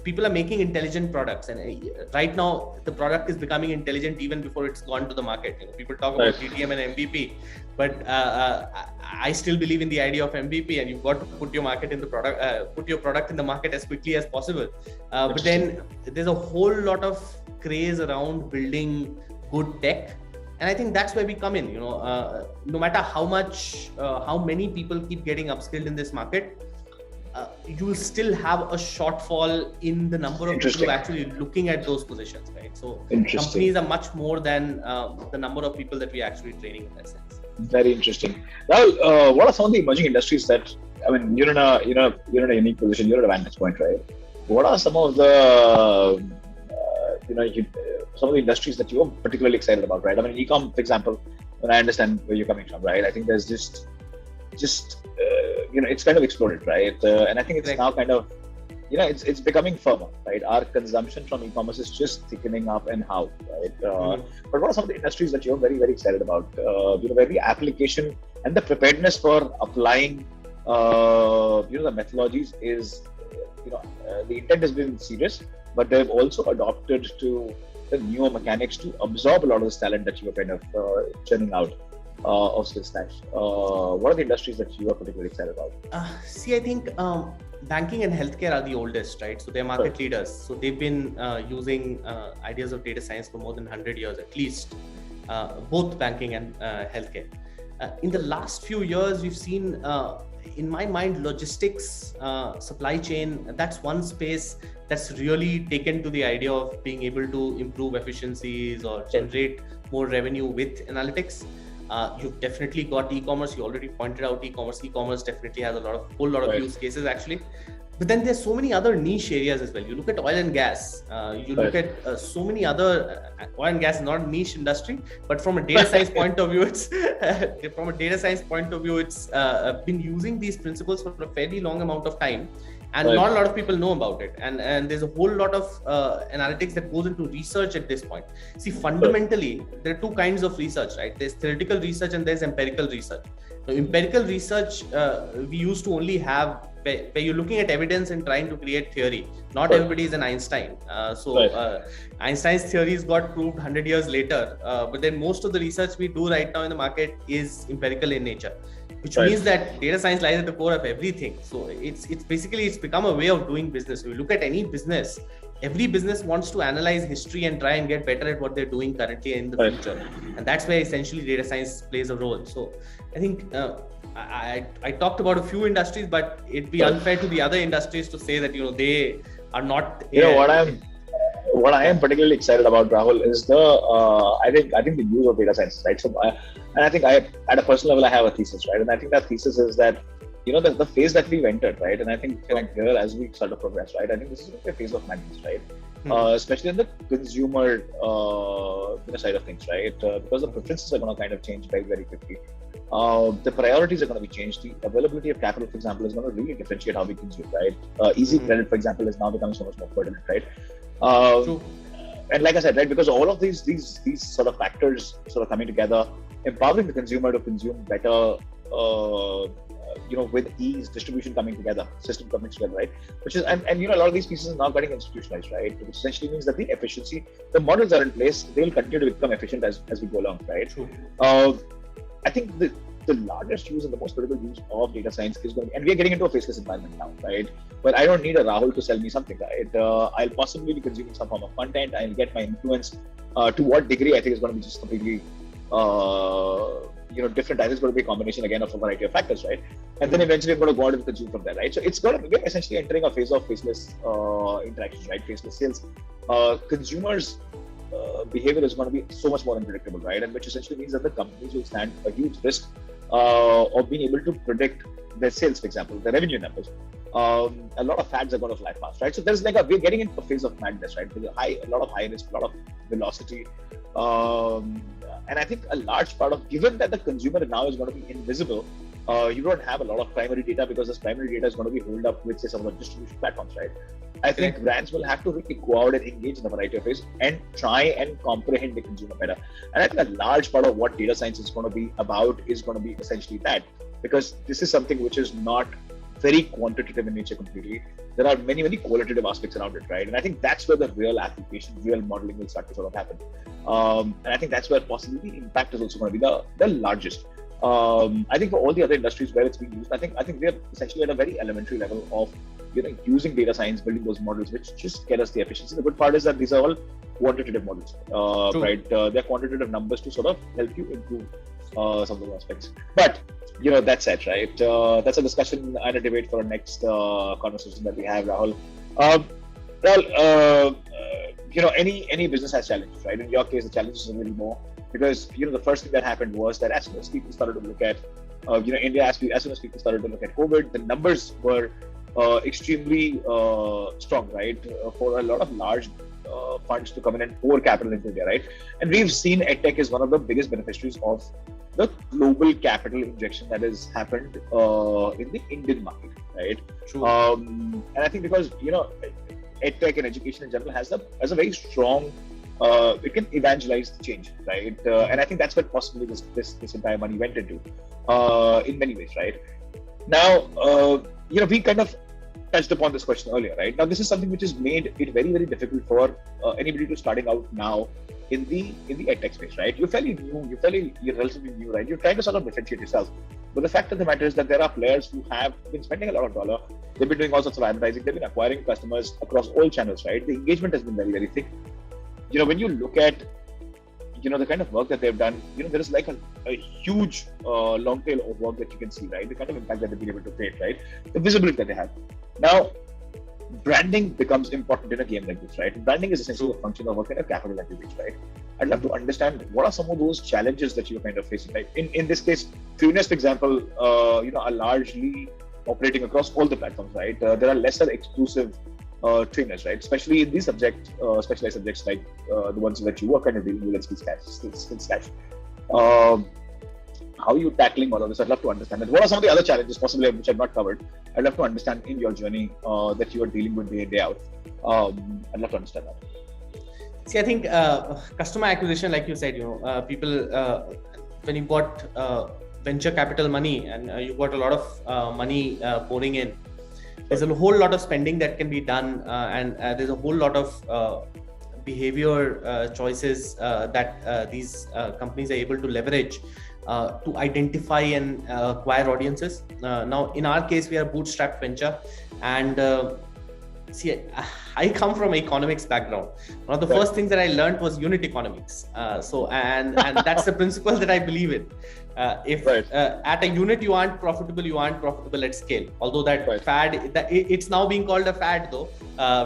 people are making intelligent products, and right now the product is becoming intelligent even before it's gone to the market. People talk about GTM and MVP, but I still believe in the idea of MVP, and you've got to put your product in the market as quickly as possible. But then there's a whole lot of craze around building good tech. And I think that's where we come in. No matter how many people keep getting upskilled in this market, you will still have a shortfall in the number of people actually looking at those positions, right? So companies are much more than the number of people that we're actually training in that sense. Very interesting. Now, what are some of the emerging industries that, I mean, you're in a unique position, you're at a vantage point, right? What are some of the some of the industries that you're particularly excited about, right? I mean, e-com, for example, when I understand where you're coming from, right? I think there's just it's kind of exploded, right? And I think it's now kind of, it's becoming firmer, right? Our consumption from e-commerce is just thickening up, and how, right? But what are some of the industries that you're very, very excited about? Where the application and the preparedness for applying, the methodologies is, the intent has been serious, but they've also adopted to the newer mechanics to absorb a lot of this talent that you are kind of churning out of SkillSlash. What are the industries that you are particularly excited about? I think banking and healthcare are the oldest, right? So they're market leaders. So they've been using ideas of data science for more than 100 years, at least, both banking and healthcare. In the last few years, we've seen, in my mind, logistics, supply chain, that's one space that's really taken to the idea of being able to improve efficiencies or generate more revenue with analytics. You've definitely got e-commerce. You already pointed out e-commerce. E-commerce definitely has a whole lot of use cases actually. But then there's so many other niche areas as well. You look at oil and gas. You look at so many other oil and gas is not a niche industry, but from a data science point of view, it's been using these principles for a fairly long amount of time. And not a lot of people know about it. And there's a whole lot of analytics that goes into research at this point. See, fundamentally, there are two kinds of research, right? There's theoretical research and there's empirical research. Now, empirical research, we used to only have where you're looking at evidence and trying to create theory. Not everybody is an Einstein. Einstein's theories got proved 100 years later. But then most of the research we do right now in the market is empirical in nature, which means that data science lies at the core of everything. So it's become a way of doing business. If you look at any business, every business wants to analyze history and try and get better at what they're doing currently in the future. And that's where essentially data science plays a role. So I think I talked about a few industries, but it'd be unfair to the other industries to say that, they are not. What I am particularly excited about, Rahul, is the I think the use of data science, right? So, and I think at a personal level, I have a thesis, right? And I think that thesis is that, the phase that we've entered, right? And I think here, as we sort of progress, right? I think this is a phase of madness, right? Especially in the consumer side of things, right? Because the preferences are going to kind of change very, very quickly. The priorities are going to be changed. The availability of capital, for example, is going to really differentiate how we consume, right? Easy credit, for example, is now becoming so much more pertinent, right? And like I said, right, because all of these sort of factors sort of coming together, empowering the consumer to consume better, with ease, distribution coming together, system coming together, right? Which is, and a lot of these pieces are now getting institutionalized, right? Which essentially means that the efficiency, the models are in place, they'll continue to become efficient as we go along, right? I think the largest use and the most critical use of data science is going to, and we are getting into a faceless environment now, right? But I don't need a Rahul to sell me something, right? I'll possibly be consuming some form of content. I'll get my influence. To what degree, I think is going to be just completely, different. I think it's going to be a combination again of a variety of factors, right? And then eventually I'm going to go out and consume from there, right? So it's going to be essentially entering a phase of faceless interactions, right? Faceless sales. Consumers' behavior is going to be so much more unpredictable, right? And which essentially means that the companies will stand a huge risk of being able to predict their sales, for example, their revenue numbers. A lot of fads are going to fly past, right? So there's we're getting into a phase of madness, right? With a lot of high risk, a lot of velocity. And I think a large part of, given that the consumer now is going to be invisible, you don't have a lot of primary data because this primary data is going to be held up with, say, some of the distribution platforms, right? I think brands will have to really go out and engage in a variety of ways and try and comprehend the consumer better. And I think a large part of what data science is going to be about is going to be essentially that, because this is something which is not very quantitative in nature completely. there are many qualitative aspects around it, right? And I think that's where the real application, real modeling will start to sort of happen. And I think that's where possibly the impact is also going to be the largest. I think for all the other industries where it's being used, I think we're essentially at a very elementary level of using data science, building those models, which just get us the efficiency. The good part is that these are all quantitative models, right? They're quantitative numbers to sort of help you improve some of those aspects. But that said, right? That's a discussion and a debate for our next conversation that we have, Rahul. Well, any business has challenges, right? In your case, the challenges are a little more because the first thing that happened was that as soon as people started to look at India, as soon as people started to look at COVID, the numbers were extremely strong, right? For a lot of large funds to come in and pour capital into India, right? And we've seen EdTech is one of the biggest beneficiaries of the global capital injection that has happened in the Indian market, right? True. And I think because EdTech and education in general has a very strong, it can evangelize the change, right? And I think that's what possibly this entire money went into, in many ways, right? Now, we kind of touched upon this question earlier, right? Now, this is something which has made it very, very difficult for anybody to starting out now in the EdTech space, right? You're relatively new, right? You're trying to sort of differentiate yourself. But the fact of the matter is that there are players who have been spending a lot of dollar. They've been doing all sorts of advertising. They've been acquiring customers across all channels, right? The engagement has been very, very thick. When you look at the kind of work that they've done, there is like a huge long tail of work that you can see, right? The kind of impact that they've been able to create, right? The visibility that they have. Now, branding becomes important in a game like this, right? Branding is essentially a function of what kind of capital that you reach, right? I'd love to understand what are some of those challenges that you're kind of facing, right? In this case, Funest, for example, are largely operating across all the platforms, right? There are lesser exclusive trainers, right? Especially in these specialized subjects like the ones that you are kind of dealing with at SkillSlash. How are you tackling all of this? I'd love to understand that. What are some of the other challenges possibly which I've not covered? I'd love to understand in your journey that you are dealing with day in, day out. I'd love to understand that. See, I think customer acquisition, like you said, people, when you got venture capital money and you got a lot of money pouring in, there's a whole lot of spending that can be done, and there's a whole lot of behavior choices that these companies are able to leverage to identify and acquire audiences. Now, in our case, we are a bootstrapped venture, and see, I come from economics background. One of the first things that I learned was unit economics. And that's the principle that I believe in. If at a unit you aren't profitable at scale. Although that fad, it's now being called a fad though,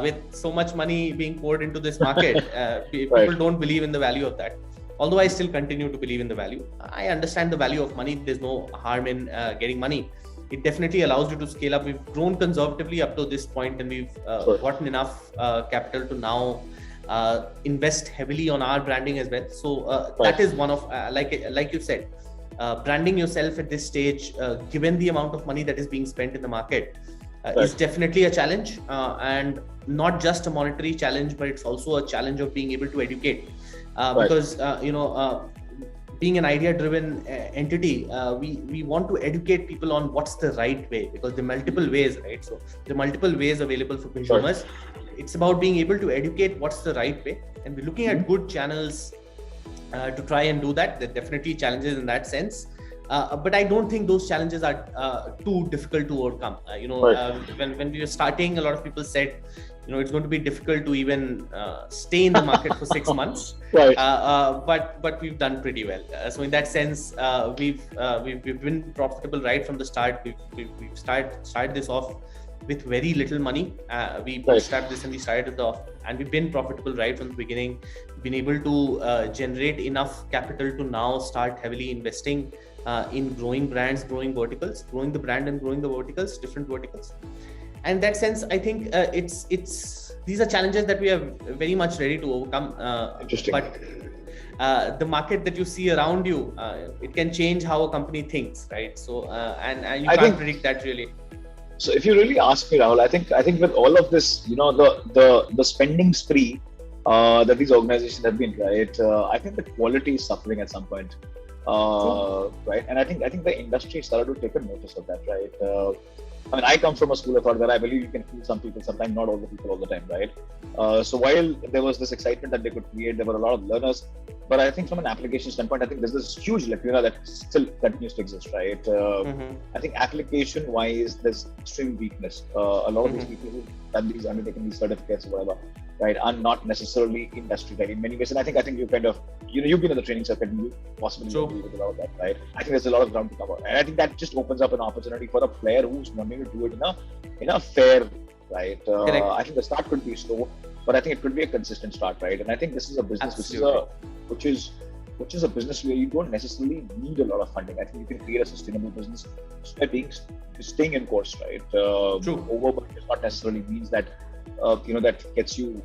with so much money being poured into this market, people don't believe in the value of that. Although I still continue to believe in the value. I understand the value of money. There's no harm in getting money. It definitely allows you to scale up. We've grown conservatively up to this point, and we've gotten enough capital to now invest heavily on our branding as well. So that is one of, like you said, branding yourself at this stage, given the amount of money that is being spent in the market, is definitely a challenge, and not just a monetary challenge, but it's also a challenge of being able to educate. Because being an idea-driven entity, we want to educate people on what's the right way, because there are multiple ways, right? So there are multiple ways available for consumers. It's about being able to educate what's the right way, and we're looking at good channels to try and do that. There are definitely challenges in that sense, but I don't think those challenges are too difficult to overcome. When we were starting, a lot of people said, it's going to be difficult to even stay in the market for 6 months. But we've done pretty well. So in that sense, we've been profitable right from the start. We've started this off with very little money. We bootstrapped this and we started it off, and we've been profitable right from the beginning. We've been able to generate enough capital to now start heavily investing in growing brands, growing verticals, growing the brand and growing the verticals, different verticals. And in that sense, I think these are challenges that we are very much ready to overcome. Interesting. But the market that you see around you, it can change how a company thinks, right? So and you can't predict that really. So if you really ask me, Rahul, I think with all of this, the spending spree that these organizations have been, right? I think the quality is suffering at some point, right? And I think the industry started to take a notice of that, right? I mean, I come from a school of thought where I believe you can fool some people, sometimes not all the people all the time, right? So while there was this excitement that they could create, there were a lot of learners. But I think from an application standpoint, I think there's this huge lacuna that still continues to exist, right? I think application-wise, there's extreme weakness. A lot of these people who've done these, undertaken these certificates or whatever, right, are not necessarily industry ready in many ways. And I think you kind of, you've been in the training circuit and you possibly agree with a lot of that, right? I think there's a lot of ground to cover. And I think that just opens up an opportunity for a player who's wanting to do it in a fair, right? I think the start could be slow, but I think it could be a consistent start, right? And I think this is a business which is a business where you don't necessarily need a lot of funding. I think you can create a sustainable business by staying in course, right? Overburden does not necessarily means that that gets you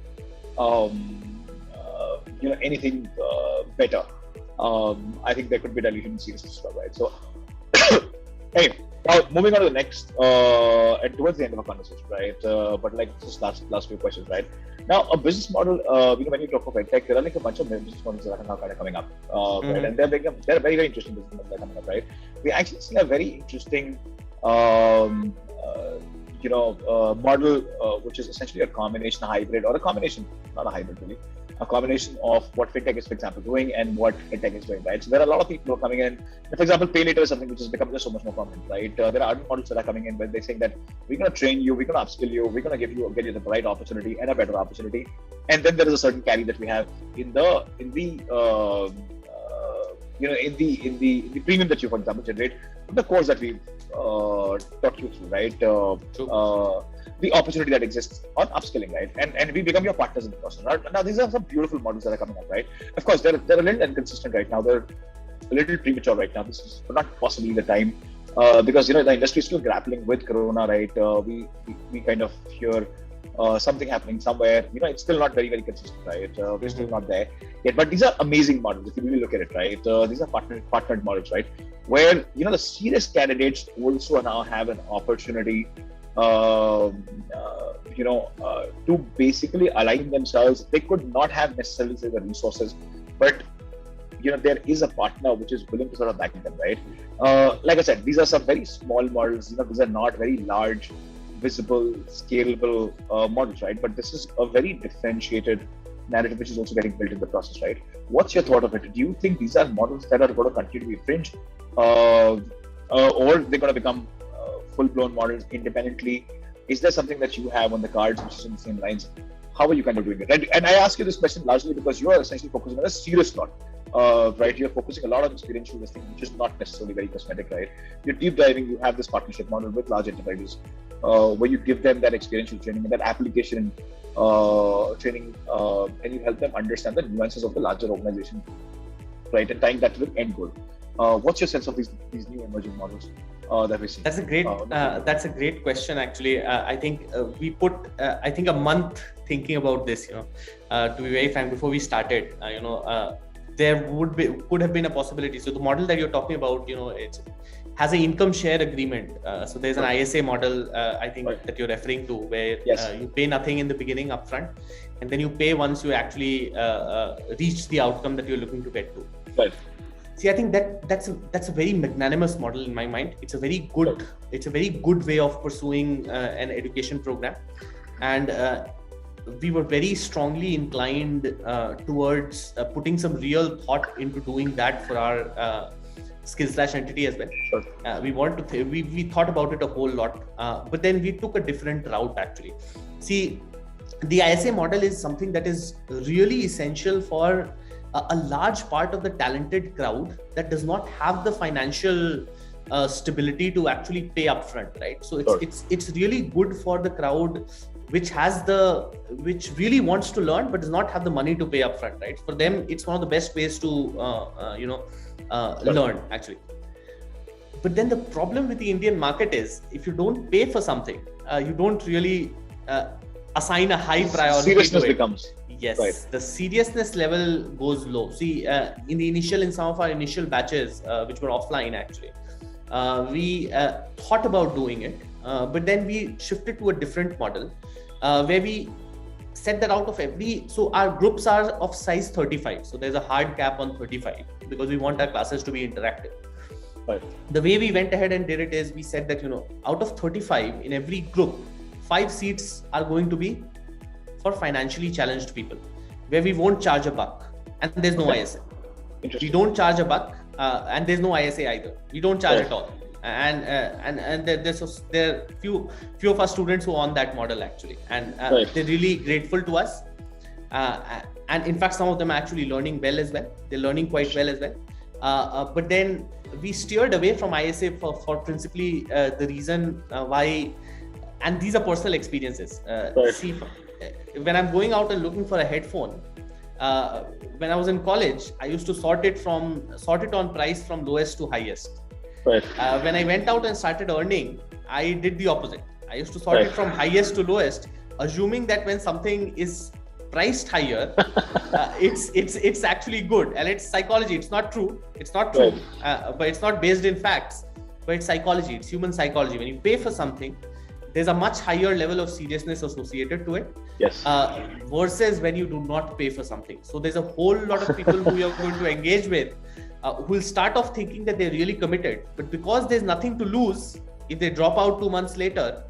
anything better. I think there could be dilution in seriousness, right? So anyway, now moving on to the next and towards the end of our conversation, right? But like just last few questions, right? Now, a business model, when you talk of edtech, there are like a bunch of business models that are now kind of coming up, right? And they're very, very interesting business models that are coming up, right? We actually see a very interesting, model, which is essentially a combination, a hybrid, or a combination, not a hybrid really, a combination of what fintech is, for example, doing and what edtech is doing, right? So there are a lot of people who are coming in. For example, pay later is something which has become just so much more common, right? There are other models that are coming in where they're saying that we're going to train you, we're going to upskill you, we're going to get you the right opportunity and a better opportunity. And then there is a certain carry that we have in the premium that you, for example, generate from the course that we've talked you through, right? The opportunity that exists on upskilling, right? And we become your partners in the process. Now, these are some beautiful models that are coming up, right? Of course, they're a little inconsistent right now. They're a little premature right now. This is not possibly the time because the industry is still grappling with Corona, right? We kind of hear something happening somewhere. It's still not very, very consistent, right? We're still not there yet. But these are amazing models if you really look at it, right? These are partnered models, right? Where the serious candidates also now have an opportunity to basically align themselves. They could not have necessarily the resources, but there is a partner which is willing to sort of back them, right? Like I said, these are some very small models. These are not very large, visible, scalable models, right? But this is a very differentiated narrative which is also getting built in the process, right? What's your thought of it? Do you think these are models that are going to continue to be fringe, or they're going to become full-blown models independently? Is there something that you have on the cards which is in the same lines? How are you kind of doing it? And I ask you this question largely because you are essentially focusing on a serious lot, right? You're focusing a lot on experiential listening, which is not necessarily very cosmetic, right? You're deep diving. You have this partnership model with large enterprises where you give them that experiential training and that application training, and you help them understand the nuances of the larger organization, right? And tying that to the end goal. What's your sense of these new emerging models that we see? That's a great question. Actually, I think we put a month thinking about this. To be very frank, before we started, there could have been a possibility. So the model that you're talking about, it has an income share agreement. So there's an ISA model, I think that you're referring to, where you pay nothing in the beginning upfront, and then you pay once you actually reach the outcome that you're looking to get to. Right. See, I think that's a very magnanimous model in my mind. It's a very good way of pursuing an education program, and we were very strongly inclined towards putting some real thought into doing that for our SkillSlash entity as well. Sure. We thought about it a whole lot, but then we took a different route actually. See, the ISA model is something that is really essential for a large part of the talented crowd that does not have the financial stability to actually pay upfront, right? So it's really good for the crowd which really wants to learn but does not have the money to pay upfront, right? For them, it's one of the best ways to learn actually. But then the problem with the Indian market is, if you don't pay for something, you don't really assign a high priority. Seriousness becomes. Yes, right. The seriousness level goes low. See, in some of our initial batches, which were offline actually, we thought about doing it, but then we shifted to a different model where we said that so our groups are of size 35. So there's a hard cap on 35 because we want our classes to be interactive. Right. The way we went ahead and did it is we said that, out of 35 in every group, 5 seats are going to be for financially challenged people, where we won't charge a buck, and there's no ISA. We don't charge a buck, and there's no ISA either. We don't charge at all. And there's there are few of our students who are on that model actually, and they're really grateful to us. And in fact, some of them are actually learning well as well. They're learning quite well as well. But then we steered away from ISA for principally the reason why, and these are personal experiences. See, when I'm going out and looking for a headphone, when I was in college, I used to sort it on price from lowest to highest. Right. When I went out and started earning, I did the opposite. I used to sort it from highest to lowest, assuming that when something is priced higher, it's actually good, and it's psychology. It's not true. But it's not based in facts. But it's psychology. It's human psychology. When you pay for something, there's a much higher level of seriousness associated to it. Yes. Versus when you do not pay for something. So there's a whole lot of people who you're going to engage with who will start off thinking that they're really committed, but because there's nothing to lose, if they drop out 2 months later,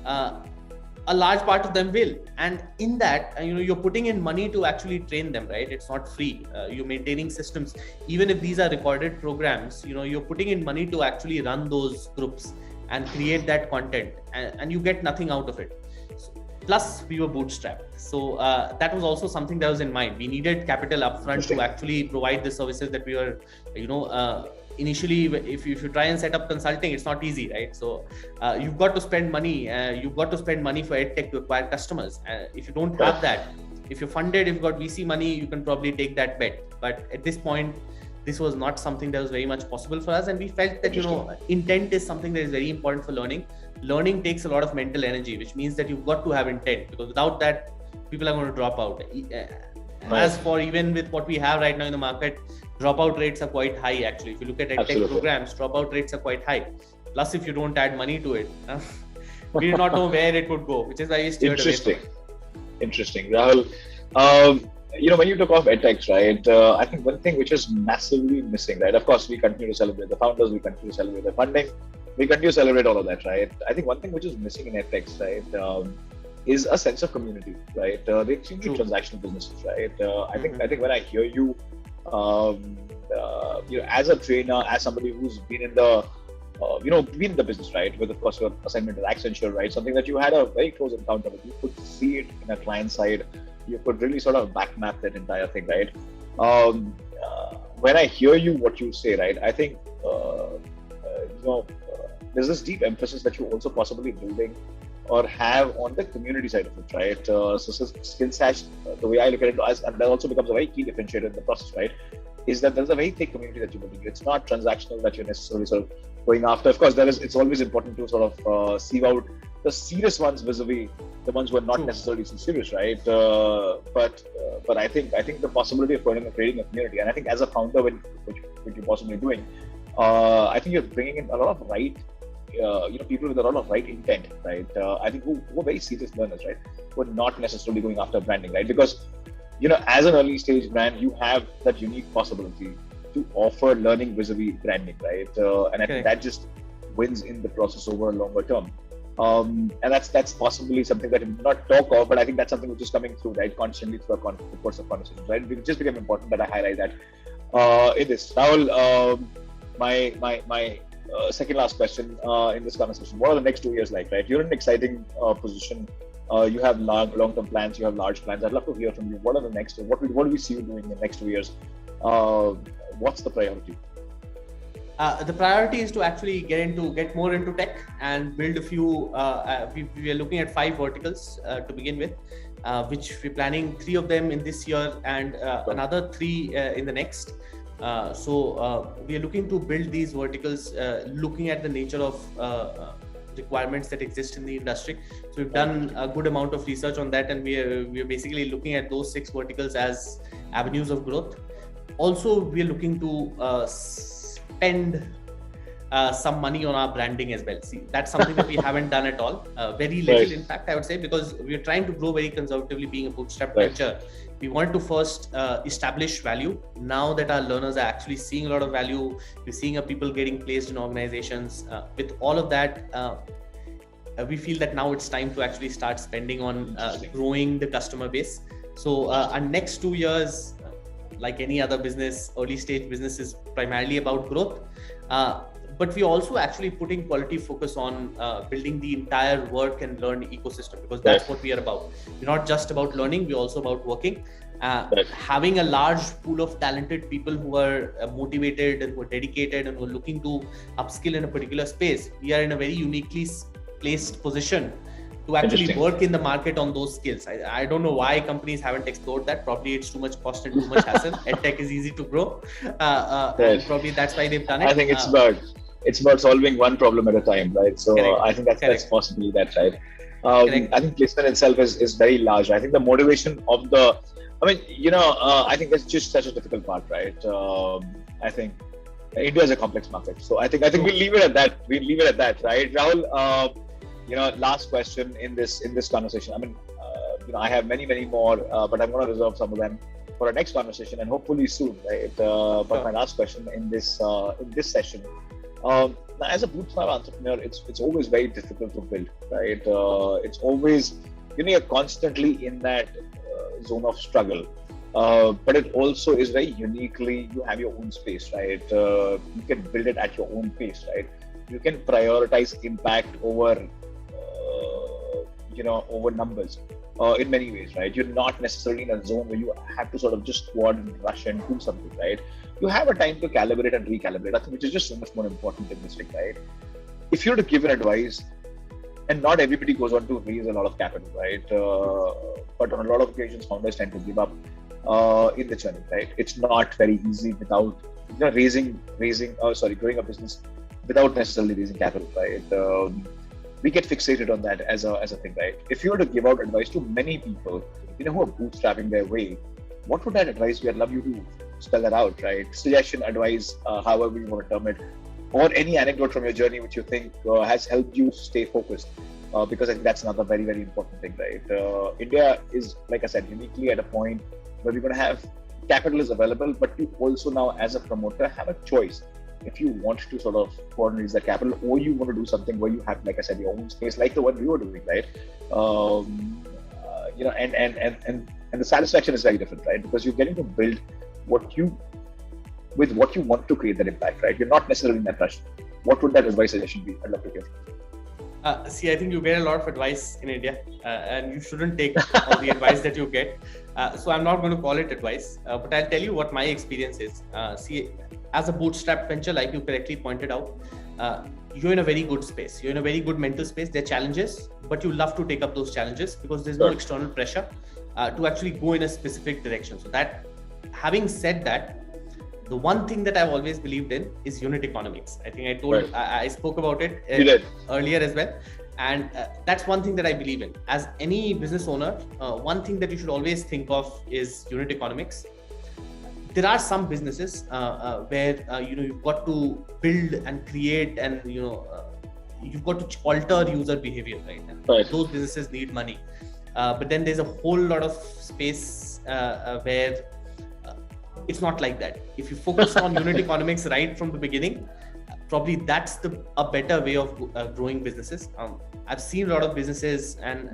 a large part of them will. And in that, you're putting in money to actually train them, right? It's not free. You're maintaining systems. Even if these are recorded programs, you're putting in money to actually run those groups and create that content, and you get nothing out of it. Plus, we were bootstrapped. So that was also something that was in mind. We needed capital upfront to actually provide the services that we were, initially, if you try and set up consulting, it's not easy, right? So you've got to spend money. You've got to spend money for EdTech to acquire customers. If you don't have that, if you're funded, if you've got VC money, you can probably take that bet. But at this point, this was not something that was very much possible for us. And we felt that, intent is something that is very important for learning. Learning takes a lot of mental energy, which means that you've got to have intent, because without that, people are going to drop out. As for even with what we have right now in the market, dropout rates are quite high actually. If you look at EdTech programs, dropout rates are quite high. Plus, if you don't add money to it, we did not know where it would go, which is why we steered away. Interesting. Rahul, when you took off EdTechs, right, I think one thing which is massively missing, right? Of course, we continue to celebrate the founders, we continue to celebrate the funding, we continue to celebrate all of that, right? I think one thing which is missing in EdTechs, right, is a sense of community, right? They're extremely transactional businesses, right? I think when I hear you, as a trainer, as somebody who's been in the been in the business, right? With, of course, your assignment at Accenture, right? Something that you had a very close encounter with. You could see it in a client side. You could really sort of back map that entire thing, right? When I hear you, what you say, right? I think, there's this deep emphasis that you're also possibly building or have on the community side of it, right? So SkillSlash, the way I look at it, and that also becomes a very key differentiator in the process, right? Is that there's a very thick community that you're building. It's not transactional that you're necessarily sort of going after. Of course, it's always important to sort of sieve out the serious ones vis-a-vis the ones who are not necessarily so serious, right? But I think the possibility of creating a community, and I think as a founder, which you're possibly doing, I think you're bringing in a lot of right, people with a lot of right intent, right? I think who are very serious learners, right? Who are not necessarily going after branding, right? Because as an early stage brand, you have that unique possibility to offer learning vis-a-vis branding, right? And I think that just wins in the process over a longer term. And that's possibly something that we do not talk of, but I think that's something which is coming through, right, constantly through the course of conversations, right? It just became important that I highlight that in this. Rahul, my second last question in this conversation: what are the next 2 years like, right? You're in an exciting position. You have long-term plans. You have large plans. I'd love to hear from you. What are the next? What do we see you doing in the next 2 years? What's the priority? The priority is to actually get more into tech and build a few. We are looking at 5 verticals to begin with, which we're planning 3 of them in this year and another 3 in the next. So we are looking to build these verticals, looking at the nature of requirements that exist in the industry. So we've done a good amount of research on that, and we are basically looking at those 6 verticals as avenues of growth. Also, we are looking to spend some money on our branding as well. See, that's something that we haven't done at all. Very little, in fact, I would say, because we're trying to grow very conservatively, being a bootstrap venture. We want to first establish value. Now that our learners are actually seeing a lot of value, we're seeing people getting placed in organizations. With all of that, we feel that now it's time to actually start spending on growing the customer base. So our next 2 years, like any other business, early stage business, is primarily about growth. But we're also actually putting quality focus on building the entire work and learn ecosystem, because that's what we are about. We're not just about learning, we're also about working. Having a large pool of talented people who are motivated and who are dedicated and who are looking to upskill in a particular space, we are in a very uniquely placed position to actually work in the market on those skills. I don't know why companies haven't explored that. Probably it's too much cost and too much hassle. EdTech is easy to grow. And probably that's why they've done it. I think it's about solving one problem at a time, right? So I think that's possibly that, right? I think placement itself is very large. I think the motivation of I think that's just such a difficult part, right? I think India is a complex market. So I think we'll leave it at that. Right? Rahul, last question in this conversation. I have many more, but I'm going to reserve some of them for our next conversation and hopefully soon, right? But my last question in this session. As a bootstrap entrepreneur, it's always very difficult to build, right? It's always, you're constantly in that zone of struggle. But it also is very uniquely, you have your own space, right? You can build it at your own pace, right? You can prioritize impact over numbers in many ways, right? You're not necessarily in a zone where you have to sort of just squad and rush and do something, right? You have a time to calibrate and recalibrate, I think, which is just so much more important in this thing, right? If you're to give an advice, and not everybody goes on to raise a lot of capital, right? But on a lot of occasions, founders tend to give up in the journey, right? It's not very easy without growing a business without necessarily raising capital, right? We get fixated on that as a thing, right? If you were to give out advice to many people, who are bootstrapping their way, what would that advice be? I'd love you to spell that out, right? Suggestion, advice, however you want to term it, or any anecdote from your journey which you think has helped you stay focused, because I think that's another very, very important thing, right? India is, like I said, uniquely at a point where we're going to have capital is available, but you also now, as a promoter, have a choice. If you want to sort of go and raise the capital, or you want to do something where you have, like I said, your own space, like the one we were doing, right? And the satisfaction is very different, right? Because you're getting to build what you want to create that impact, right? You're not necessarily in that rush. What would that advice suggestion be? I'd love to hear. See, I think you get a lot of advice in India, and you shouldn't take all the advice that you get. So I'm not going to call it advice, but I'll tell you what my experience is. See, as a bootstrap venture, like you correctly pointed out, you're in a very good space. You're in a very good mental space. There are challenges, but you love to take up those challenges because there's no external pressure to actually go in a specific direction. So that, having said that, the one thing that I've always believed in is unit economics. I think I spoke about it earlier as well. And that's one thing that I believe in. As any business owner, one thing that you should always think of is unit economics. There are some businesses where you've got to build and create, and you've got to alter user behavior, right? And those businesses need money. But then there's a whole lot of space where it's not like that. If you focus on unit economics right from the beginning, probably that's a better way of growing businesses. I've seen a lot of businesses, and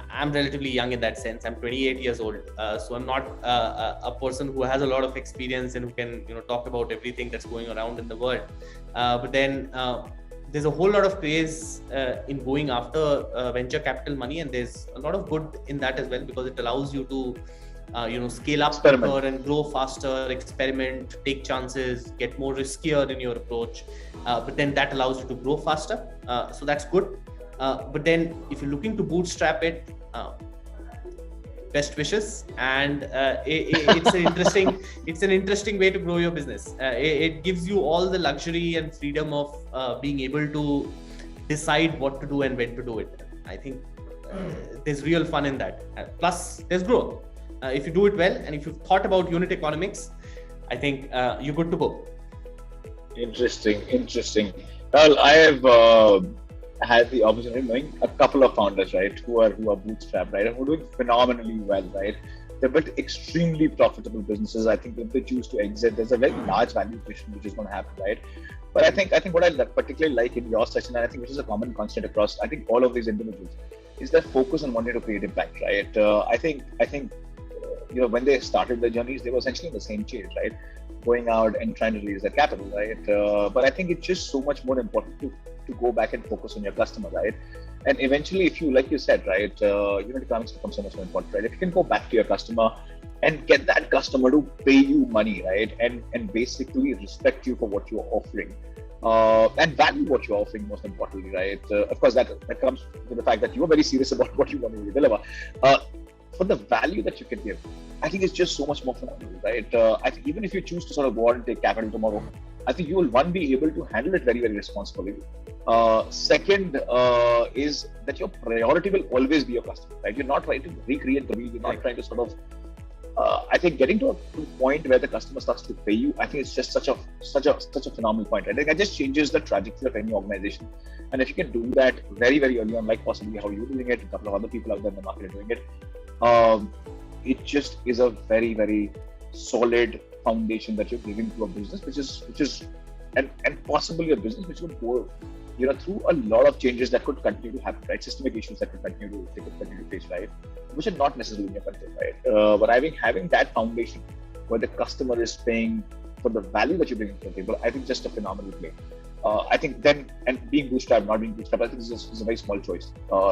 I'm relatively young in that sense. I'm 28 years old, so I'm not a person who has a lot of experience and who can talk about everything that's going around in the world. But then there's a whole lot of craze in going after venture capital money, and there's a lot of good in that as well, because it allows you to scale up quicker and grow faster, experiment, take chances, get more riskier in your approach. But then that allows you to grow faster. So that's good. But then if you're looking to bootstrap it, best wishes. And it's an interesting way to grow your business. It gives you all the luxury and freedom of being able to decide what to do and when to do it. I think there's real fun in that. Plus, there's growth. If you do it well, and if you've thought about unit economics, I think you're good to go. Interesting. Well, I have had the opportunity of knowing a couple of founders, right, who are bootstrapped, right, and who are doing phenomenally well, right. They built extremely profitable businesses. I think if they choose to exit, there's a very large value creation which is going to happen, right. But I think what I particularly like in your session, and I think which is a common constant across, I think all of these individuals, is their focus on wanting to create impact, right. I think when they started their journeys, they were essentially in the same chase, right, going out and trying to raise their capital, right. But I think it's just so much more important to go back and focus on your customer, right. And eventually, if you, like you said, right, economics becomes so much more important, right. If you can go back to your customer and get that customer to pay you money, right, and basically respect you for what you're offering, and value what you're offering, most importantly, right. Of course, that comes with the fact that you are very serious about what you want to deliver. For the value that you can give, I think it's just so much more phenomenal, right? I think even if you choose to sort of go out and take capital tomorrow, I think you will, one, be able to handle it very, very responsibly. Second, is that your priority will always be your customer, right? You're not trying to recreate the wheel. You're not trying to sort of, I think getting to a point where the customer starts to pay you, I think it's just such a phenomenal point, right? I think that just changes the trajectory of any organization. And if you can do that very, very early on, like possibly how you're doing it, a couple of other people out there in the market are doing it, it just is a very, very solid foundation that you're giving to a business, which is and possibly a business which would go through a lot of changes that could continue to happen, right? Systemic issues that could continue to face, right? Which are not necessarily in your control, right? But having that foundation where the customer is paying for the value that you're bringing to the table, I think just a phenomenal play. I think then, and being bootstrapped, not being bootstrapped, I think this is a very small choice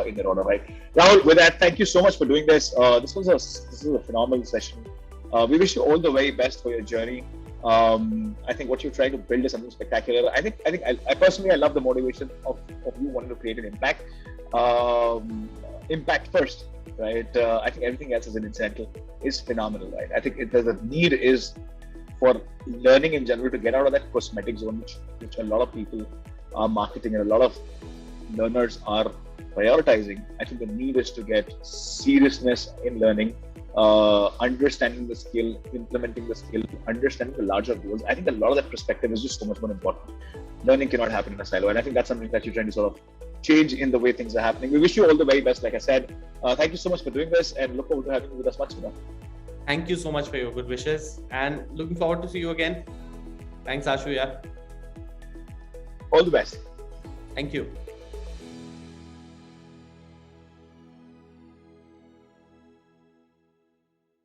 in that order, right? Rahul, with that, thank you so much for doing this. This was a phenomenal session. We wish you all the very best for your journey. I think what you're trying to build is something spectacular. I personally, I love the motivation of you wanting to create an impact. Impact first, right? I think everything else as an incidental is phenomenal, right? I think the need is for learning in general to get out of that cosmetic zone, which a lot of people are marketing and a lot of learners are prioritizing. I think the need is to get seriousness in learning, understanding the skill, implementing the skill, understanding the larger goals. I think a lot of that perspective is just so much more important. Learning cannot happen in a silo, and I think that's something that you're trying to sort of change in the way things are happening. We wish you all the very best, like I said. Thank you so much for doing this, and look forward to having you with us much more. Thank you so much for your good wishes, and looking forward to see you again. Thanks, Ashu. Yeah. All the best. Thank you.